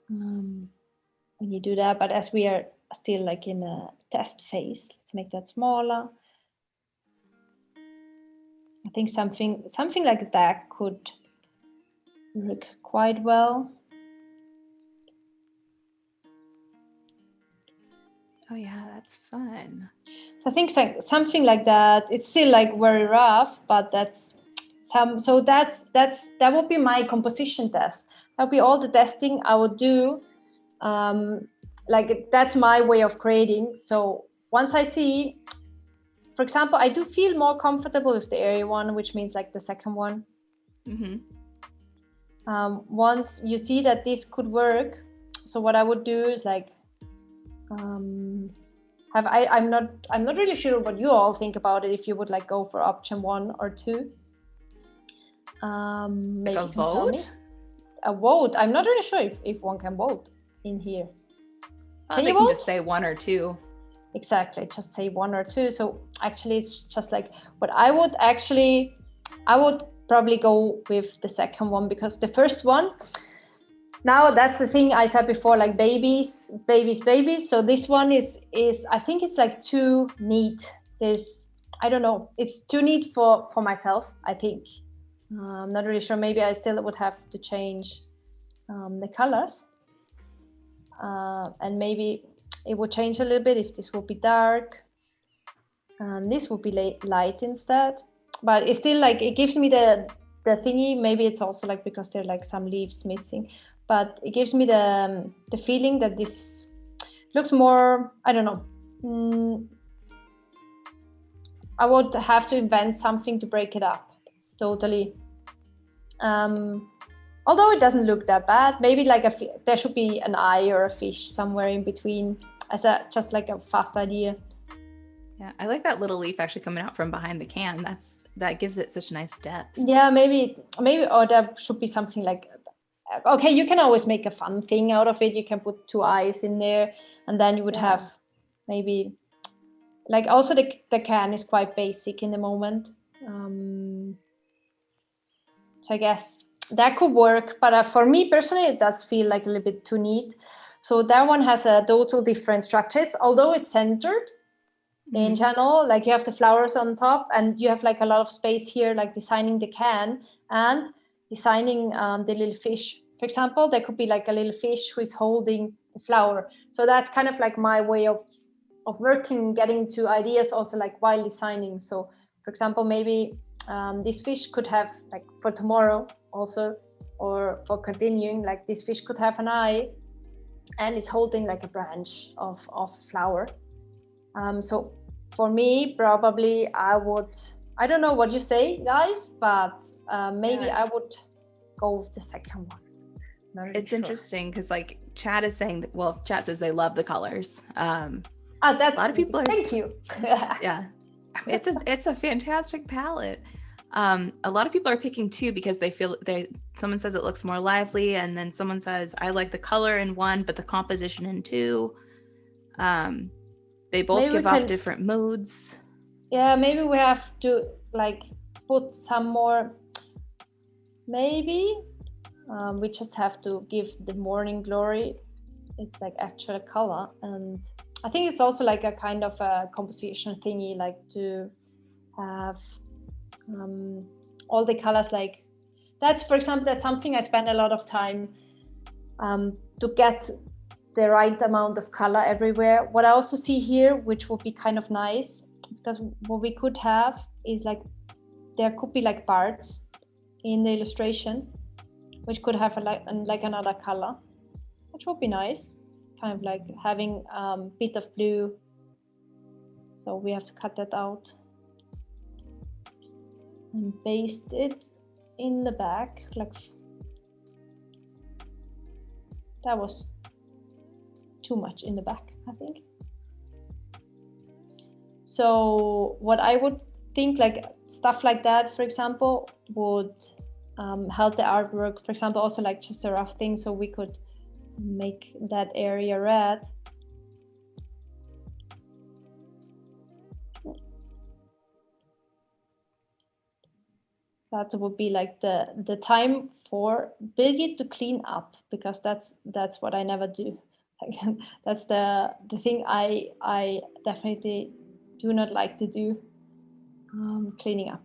When you do that, but as we are still like in a test phase, let's make that smaller. I think something like that could work quite well. Oh yeah, that's fun. So I think something like that. It's still like very rough, but that's so that would be my composition test. That would be all the testing I would do. Like that's my way of creating. So once I see, for example, I do feel more comfortable with the area one, which means like the second one. Mm-hmm. Once you see that this could work, so what I would do is like, I'm not really sure what you all think about it. If you would like go for option 1 or 2, maybe like a vote. A vote. I'm not really sure if one can vote in here. Can you just say 1 or 2. Exactly, just say 1 or 2. So actually, it's just like what I would probably go with the second one, because the first one. Now that's the thing I said before, like babies. So this one is I think it's like too neat. I don't know, it's too neat for myself, I think. I'm not really sure. Maybe I still would have to change the colors, and maybe it would change a little bit if this would be dark and this would be light instead. But it's still like, it gives me the thingy. Maybe it's also like because there are like some leaves missing, but it gives me the feeling that this looks more, I don't know. I would have to invent something to break it up totally. Although it doesn't look that bad, maybe like there should be an eye or a fish somewhere in between, as just like a fast idea. Yeah, I like that little leaf actually coming out from behind the can. That gives it such nice depth. Yeah, maybe, or there should be something like, okay, you can always make a fun thing out of it. You can put 2 eyes in there, and then you would have maybe, like, also the can is quite basic in the moment. So I guess that could work, but for me personally, it does feel like a little bit too neat. So that one has a total different structure. Although it's centered in general, like you have the flowers on top, and you have like a lot of space here, like designing the can and designing the little fish. For example, there could be like a little fish who is holding the flower. So that's kind of like my way of working, getting to ideas also like while designing. So for example, maybe this fish could have, like for tomorrow also, or for continuing, like this fish could have an eye and is holding like a branch of a flower. So for me, probably I don't know what you say, guys, but maybe I would go with the second one. Really it's interesting because like Chad is saying that, well, Chad says they love the colors. That's a lot of people thank you. Yeah, it's a fantastic palette. A lot of people are picking 2 because they feel someone says it looks more lively, and then someone says I like the color in 1 but the composition in 2. They both give off different moods. Yeah, maybe we have to like put some more, maybe we just have to give the morning glory its like actual color. And I think it's also like a kind of a composition thingy, like to have all the colors, like that's, for example, that's something I spend a lot of time to get the right amount of color everywhere. What I also see here, which would be kind of nice, because what we could have is like, there could be like parts in the illustration which could have like another color, which would be nice. Kind of like having a bit of blue. So we have to cut that out and paste it in the back. Like that was too much in the back, I think. So what I would think, like stuff like that, for example, would help the artwork. For example, also like just a rough thing, so we could make that area red. That would be like the time for Birgit to clean up, because that's what I never do. Like, that's the thing I definitely do not like to do, cleaning up.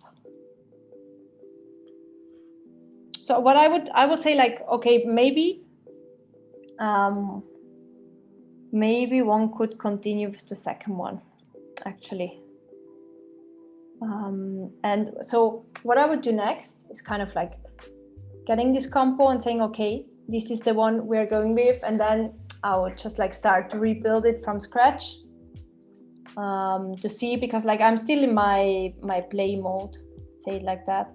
So what I would say, like, okay, maybe maybe one could continue with the second one, actually. And so what I would do next is kind of like getting this compo and saying, okay, this is the one we're going with, and then I would just like start to rebuild it from scratch, to see, because like I'm still in my play mode, say it like that.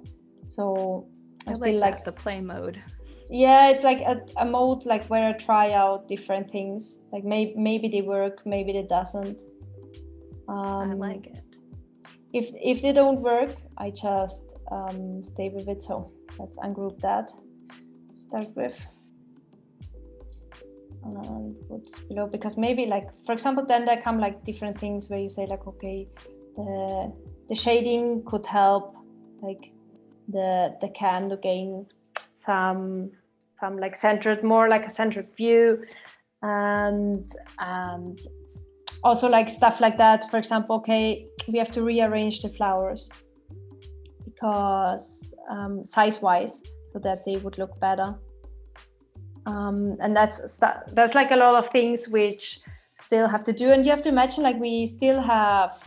So I'm still like the play mode. Yeah, it's like a mode like where I try out different things. Like maybe they work, maybe they doesn't. I like it. If they don't work, I just stay with it. So let's ungroup that. Start with and put below, because maybe like, for example, then there come like different things where you say like, okay, the shading could help like the cam to gain some like centered, more like a centered view, and also like stuff like that. For example, okay, we have to rearrange the flowers because size-wise, so that they would look better. And that's like a lot of things which still have to do. And you have to imagine, like, we still have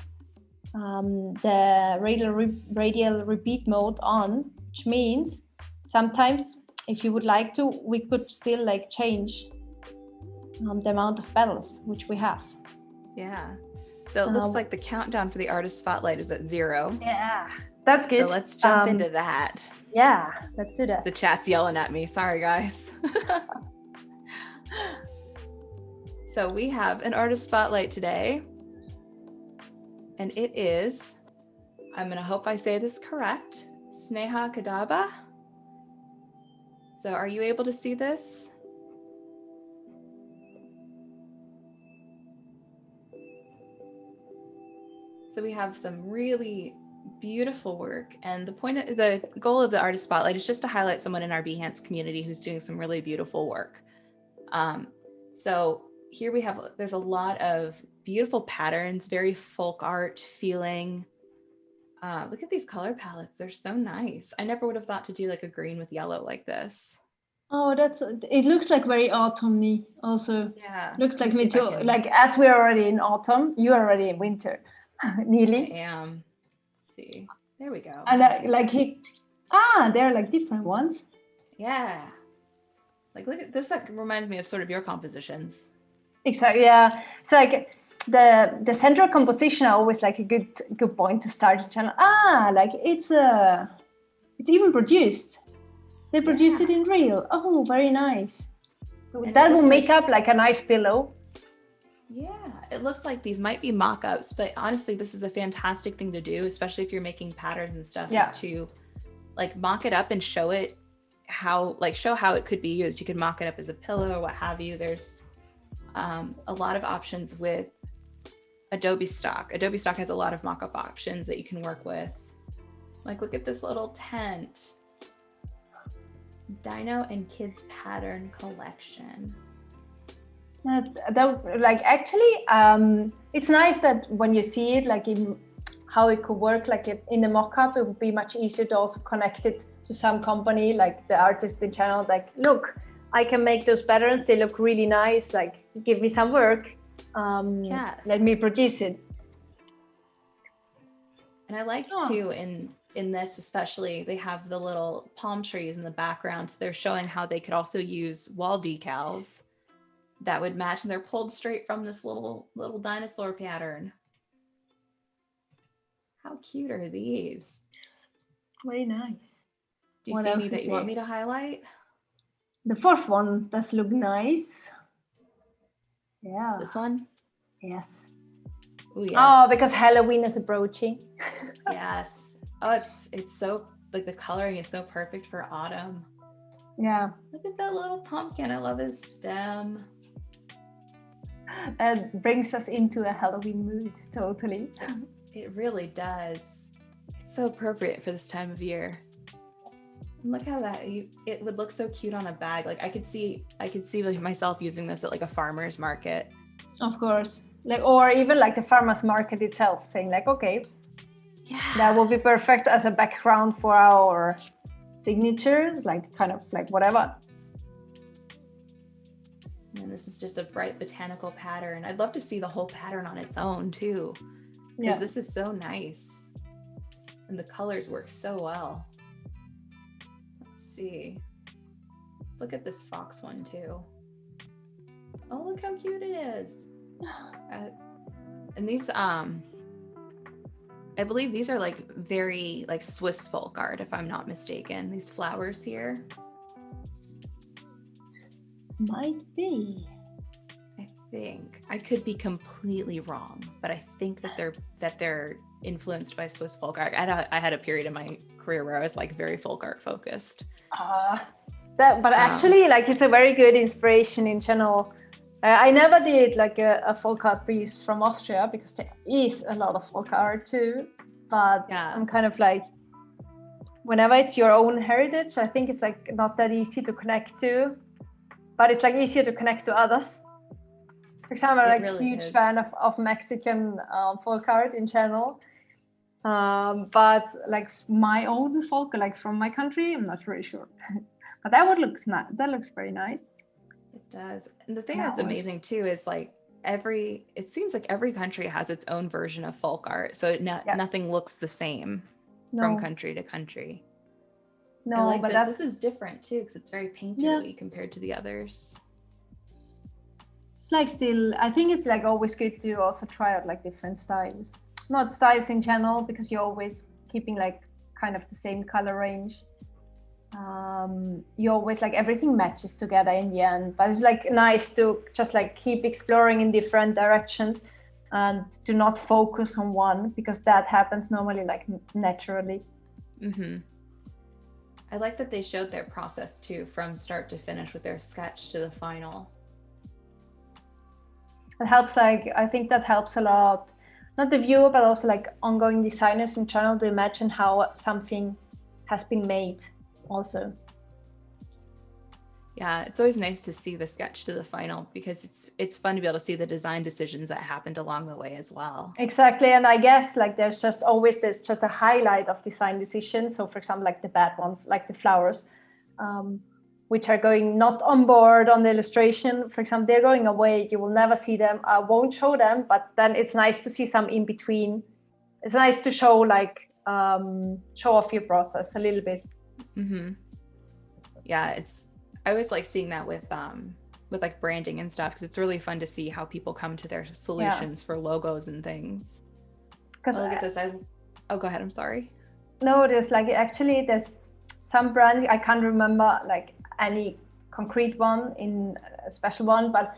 the radial repeat mode on, which means sometimes if you would like to, we could still like change the amount of petals which we have. Yeah. So it looks like the countdown for the artist spotlight is at 0. Yeah, that's good. So let's jump into that. Yeah, let's do that. The chat's yelling at me. Sorry, guys. So we have an artist spotlight today. And it is, I'm going to hope I say this correct, Sneha Kadaba. So are you able to see this? So we have some really beautiful work, and the goal of the artist spotlight is just to highlight someone in our Behance community who's doing some really beautiful work. So here we have, there's a lot of beautiful patterns, very folk art feeling. Look at these color palettes, they're so nice. I never would have thought to do like a green with yellow like this. Oh, it looks like very autumny also. Yeah. Looks like me too. Like, as we're already in autumn, you're already in winter. Nearly. I am. Let's see. There we go. And they're like different ones. Yeah. Like, look at this, like, reminds me of sort of your compositions. Exactly. Yeah. So like the central composition are always like a good point to start a channel. Like it's even produced. They produced it in real. Oh, very nice. So that will make up like a nice pillow. Yeah, it looks like these might be mock-ups, but honestly, this is a fantastic thing to do, especially if you're making patterns and stuff, is to like mock it up and show it show how it could be used. You could mock it up as a pillow or what have you. There's a lot of options with Adobe Stock. Adobe Stock has a lot of mock-up options that you can work with. Like, look at this little tent. Dino and Kids Pattern Collection. Like, actually, it's nice that when you see it, like in how it could work, like in the mock-up, it would be much easier to also connect it to some company, like the artist in channel. Like, look, I can make those patterns. They look really nice. Like, give me some work. Let me produce it. And I like too, in in this especially, they have the little palm trees in the background. So they're showing how they could also use wall decals that would match, and they're pulled straight from this little dinosaur pattern. How cute are these? Very nice. Do you see any that you want me to highlight? The fourth one does look nice. Yeah. This one? Yes. Ooh, yes. Oh, because Halloween is approaching. Yes. Oh, it's so, like, the coloring is so perfect for autumn. Yeah. Look at that little pumpkin. I love his stem. That brings us into a Halloween mood, totally. It really does. It's so appropriate for this time of year. And look how it would look so cute on a bag. Like I could see like myself using this at like a farmer's market. Of course. Like, or even like the farmer's market itself, saying like, okay, yeah, that will be perfect as a background for our signatures, like kind of like whatever. And this is just a bright botanical pattern. I'd love to see the whole pattern on its own too, because this is so nice. And the colors work so well. Let's see. Let's look at this fox one too. Oh, look how cute it is. And these, I believe these are like very like Swiss folk art, if I'm not mistaken. These flowers here. Might be. I think I could be completely wrong, but I think that they're influenced by Swiss folk art. I had a period in my career where I was like very folk art focused. But actually, like it's a very good inspiration in general. I never did like a folk art piece from Austria because there is a lot of folk art too. But I'm kind of like, whenever it's your own heritage, I think it's like not that easy to connect to, but it's like easier to connect to others. For example, I'm like a huge fan of Mexican folk art in general. But like my own folk, like from my country, I'm not really sure. But that looks very nice. It does. And the thing that's amazing too is like it seems like every country has its own version of folk art. So nothing looks the same from country to country. No, I like but this is different too because it's very painterly compared to the others. It's like still, I think it's like always good to also try out like different styles. Not styles in general, because you're always keeping like kind of the same color range. You always like everything matches together in the end, but it's like nice to just like keep exploring in different directions and to not focus on one, because that happens normally like naturally. Mm-hmm. I like that they showed their process too, from start to finish with their sketch to the final. It helps, like I think that helps a lot, not the viewer but also like ongoing designers in general, to imagine how something has been made also. Yeah, it's always nice to see the sketch to the final, because it's fun to be able to see the design decisions that happened along the way as well. Exactly. And I guess like there's just a highlight of design decisions. So for example, like the bad ones, like the flowers, which are going not on board on the illustration, for example, they're going away, you will never see them. I won't show them, but then it's nice to see some in between. It's nice to show like show off your process a little bit. Mm-hmm. Yeah, I always like seeing that with like branding and stuff, because it's really fun to see how people come to their solutions for logos and things. Because look at this. Go ahead. I'm sorry. No, there's like actually there's some brands, I can't remember like any concrete one in a special one, but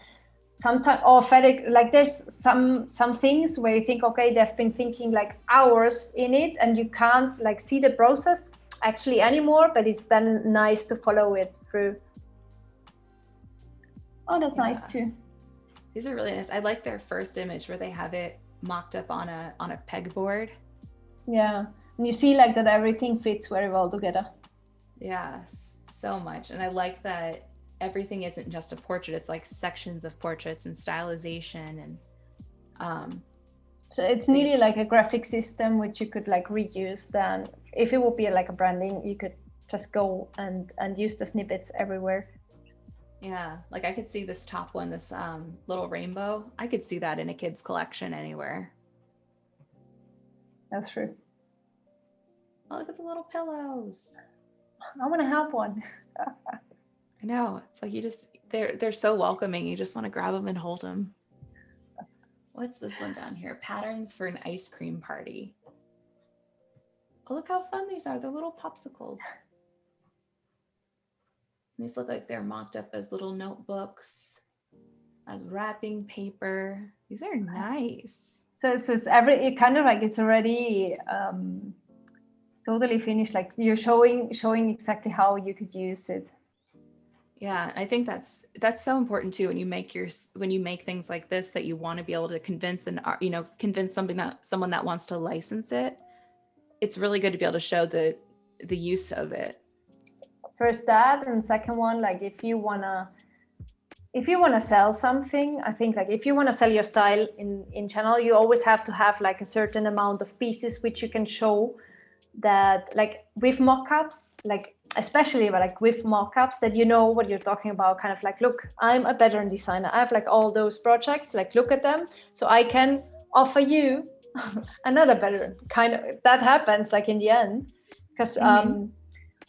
sometimes, or FedEx, like there's some things where you think, okay, they've been thinking like hours in it, and you can't like see the process actually anymore, but it's then nice to follow it through. Oh, that's nice too. These are really nice. I like their first image where they have it mocked up on a pegboard. Yeah, and you see like that everything fits very well together. Yes, so much. And I like that everything isn't just a portrait, it's like sections of portraits and stylization, and so it's nearly like a graphic system which you could like reuse. Then if it would be like a branding, you could just go and use the snippets everywhere. Yeah, like I could see this top one, this little rainbow, I could see that in a kid's collection anywhere. That's true. Oh, look at the little pillows. I want to have one. I know. It's like they're so welcoming. You just want to grab them and hold them. What's this one down here? Patterns for an ice cream party. Oh, look how fun these are. They're little popsicles. These look like they're mocked up as little notebooks, as wrapping paper. These are nice. So it kind of like it's already totally finished. Like you're showing exactly how you could use it. Yeah, I think that's so important too. When you make things like this, that you want to be able to convince someone that wants to license it. It's really good to be able to show the use of it. First that, and second one, like if you wanna sell something, I think like if you wanna sell your style in channel, you always have to have like a certain amount of pieces which you can show that, like with mockups, like especially like with mockups, that you know what you're talking about. Kind of like, look, I'm a pattern designer. I have like all those projects. Like look at them, so I can offer you another pattern. Kind of that happens like in the end, because I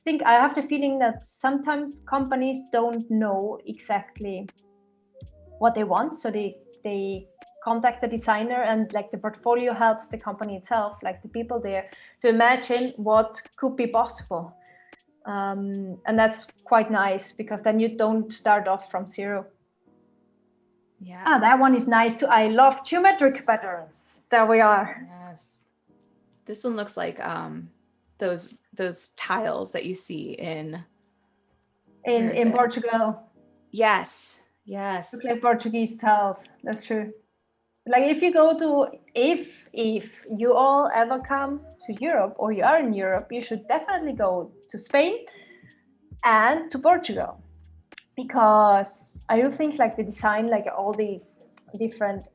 think I have the feeling that sometimes companies don't know exactly what they want, so they contact the designer, and like the portfolio helps the company itself, like the people there, to imagine what could be possible, and that's quite nice because then you don't start off from zero. Yeah. That one is nice too. I love geometric patterns. There we are. Yes. This one looks like those tiles that you see in Portugal. Yes. Look like Portuguese tiles. That's true. Like if you go to, if you all ever come to Europe, or you are in Europe, you should definitely go to Spain and to Portugal, because I do think like the design, like all these different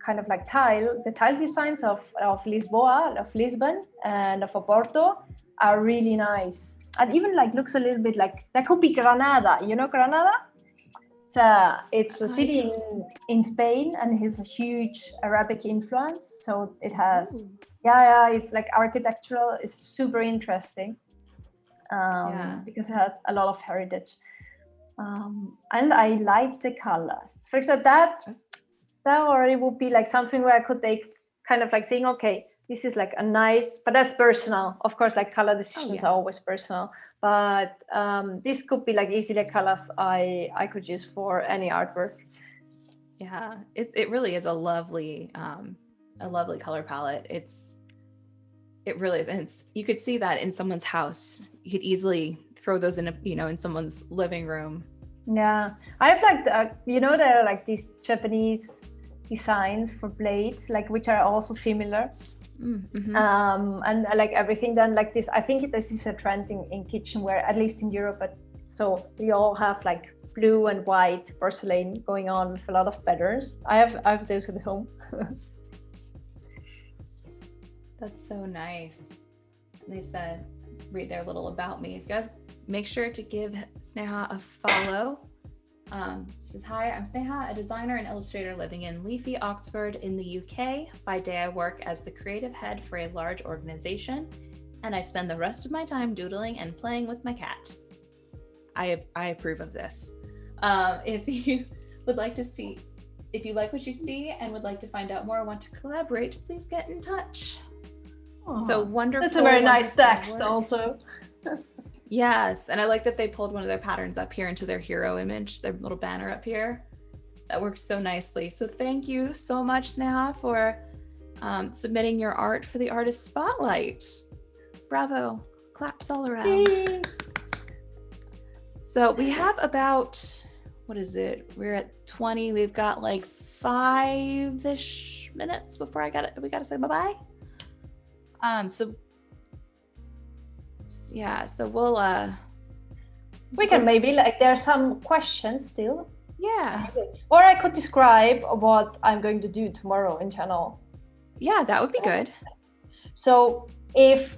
kind of like the tile designs of Lisboa, of Lisbon, and of Oporto are really nice. And even like looks a little bit like, that could be Granada. You know Granada? It's a city in Spain, and it has a huge Arabic influence. So it has, it's like architectural. It's super interesting because it has a lot of heritage. And I like the colors. For example, that already would be like something where I could take kind of like saying, okay, this is like a nice, but that's personal. Of course, like color decisions are always personal. But this could be like easily colors I could use for any artwork. Yeah, it really is a lovely color palette. It really is, and you could see that in someone's house. You could easily throw those in in someone's living room. Yeah, I have like there are like these Japanese designs for blades, like which are also similar. Mm-hmm. And like everything done like this. I think this is a trend in kitchenware, at least in Europe. But so we all have like blue and white porcelain going on with a lot of patterns. I have those at home. That's so nice. They said, read their little about me. If you guys make sure to give Sneha a follow. She says, hi, I'm Sneha, a designer and illustrator living in leafy Oxford in the UK. By day, I work as the creative head for a large organization, and I spend the rest of my time doodling and playing with my cat. I approve of this. If you like what you see and would like to find out more or want to collaborate, please get in touch. Aww, so wonderful. That's a very nice text also. Yes, and I like that they pulled one of their patterns up here into their hero image, their little banner up here. That works so nicely. So thank you so much, Sneha, for submitting your art for the Artist Spotlight. Bravo. Claps all around. Yay. So we have about, what is it? We're at 20. We've got like 5-ish minutes before we gotta say bye-bye. So we'll we can maybe like, there are some questions still. Yeah. Or I could describe what I'm going to do tomorrow in channel. Yeah, that would be good. So if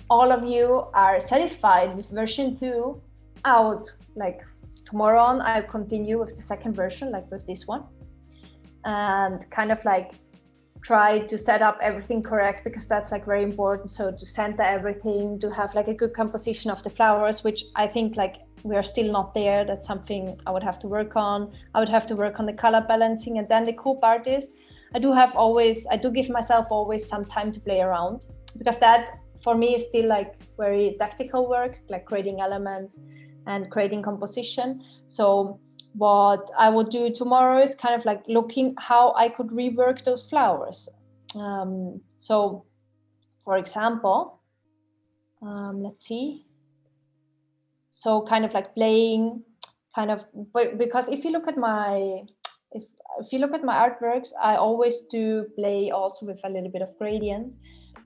all of you are satisfied with version 2 out, like tomorrow on, I'll continue with the second version, like with this one. And kind of like try to set up everything correct, because that's like very important. So to center everything, to have like a good composition of the flowers, which I think like we are still not there. That's something I would have to work on. I would have to work on the color balancing. And then the cool part is I do give myself always some time to play around, because that for me is still like very tactical work, like creating elements and creating composition. So what I will do tomorrow is kind of like looking how I could rework those flowers. So for example, let's see. So kind of like playing kind of, because if you look at my, if you look at my artworks, I always do play also with a little bit of gradient,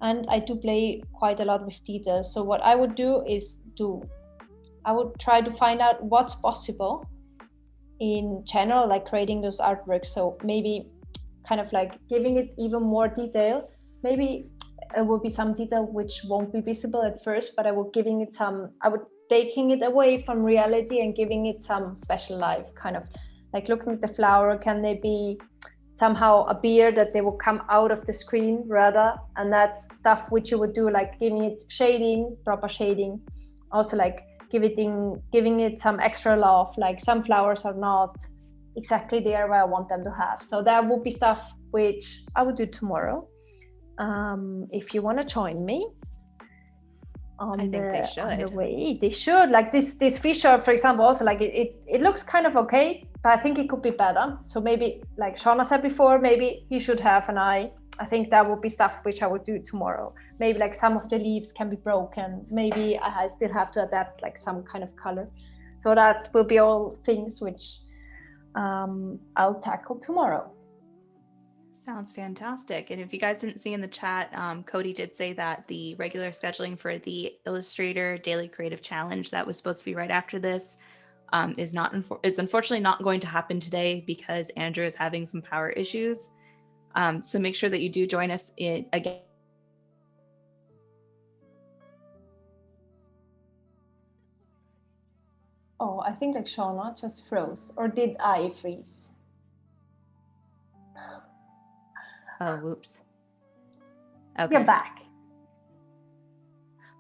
and I do play quite a lot with details. So what I would do is I would try to find out what's possible in general, like creating those artworks. So maybe kind of like giving it even more detail. Maybe it will be some detail which won't be visible at first, but I would taking it away from reality and giving it some special life, kind of like looking at the flower. Can they be somehow appear that they will come out of the screen rather? And that's stuff which you would do, like giving it shading, proper shading, also like giving it some extra love, like some flowers are not exactly there where I want them to have. So that would be stuff which I would do tomorrow. If you want to join me on the way, they should. Like this feature, for example, also like it looks kind of okay, but I think it could be better. So maybe, like Shauna said before, maybe he should have an eye. I think that would be stuff which I would do tomorrow. Maybe like some of the leaves can be broken. Maybe I still have to adapt like some kind of color. So that will be all things which I'll tackle tomorrow. Sounds fantastic. And if you guys didn't see in the chat, Cody did say that the regular scheduling for the Illustrator Daily Creative Challenge that was supposed to be right after this is unfortunately not going to happen today because Andrew is having some power issues. So make sure that you do join us again. Oh, I think like Shauna just froze, or did I freeze? Oh, whoops. Okay. You're back.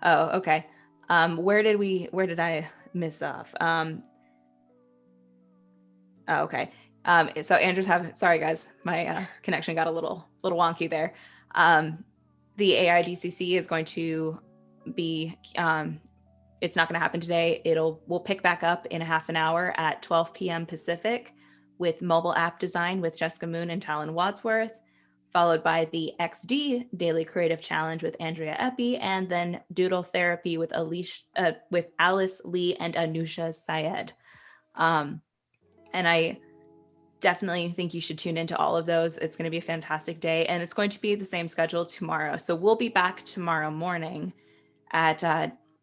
Oh, okay. Where did I miss off? Oh, okay. So Andrew's sorry guys, my connection got a little wonky there. The AI DCC is going to be, it's not going to happen today. We'll pick back up in a half an hour at 12 p.m. Pacific with mobile app design with Jessica Moon and Talon Wadsworth, followed by the XD Daily Creative Challenge with Andrea Epi, and then Doodle Therapy with Alice Lee and Anusha Syed. And I definitely think you should tune into all of those. It's going to be a fantastic day, and it's going to be the same schedule tomorrow. So we'll be back tomorrow morning at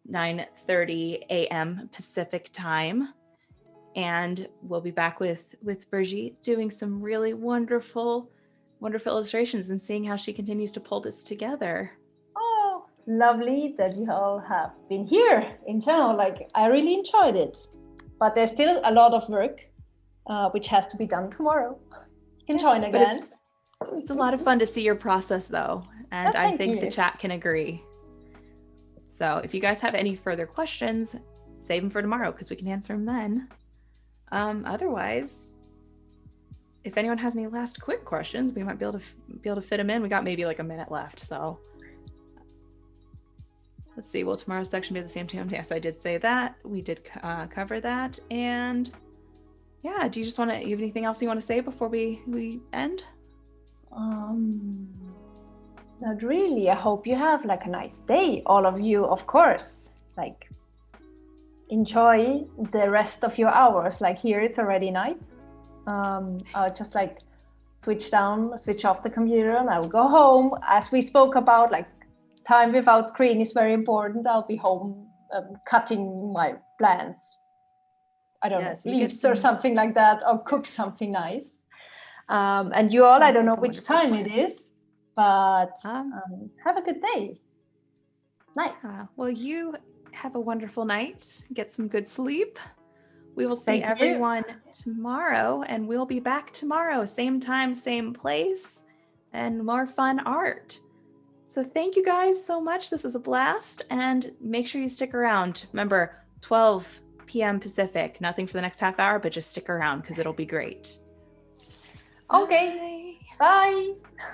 9:30 a.m. Pacific time. And we'll be back with Birgit doing some really wonderful illustrations and seeing how she continues to pull this together. Oh, lovely that you all have been here in general. Like, I really enjoyed it, but there's still a lot of work which has to be done tomorrow. You can join again. It's a lot of fun to see your process though, and I think the chat can agree. So if you guys have any further questions, save them for tomorrow because we can answer them then. Otherwise, if anyone has any last quick questions, we might be able to fit them in. We got maybe like a minute left, so let's see. Will tomorrow's section be the same time? Yes, I did say that. We did cover that. And yeah, do you just want to? You have anything else you want to say before we end? Not really. I hope you have like a nice day, all of you, of course. Like, enjoy the rest of your hours. Like here, it's already night. I'll just like switch off the computer, and I'll go home. As we spoke about, like time without screen is very important. I'll be home cutting my plants. I don't know, leaves or something like that, or cook something nice. And you all, I don't know which time it is, but have a good day. Night. Well, you have a wonderful night. Get some good sleep. We will see everyone tomorrow, and we'll be back tomorrow, same time, same place. and more fun art. So thank you guys so much. This was a blast, and make sure you stick around. Remember, 12 p.m. Pacific, nothing for the next half hour, but just stick around because it'll be great. Okay, bye. Bye.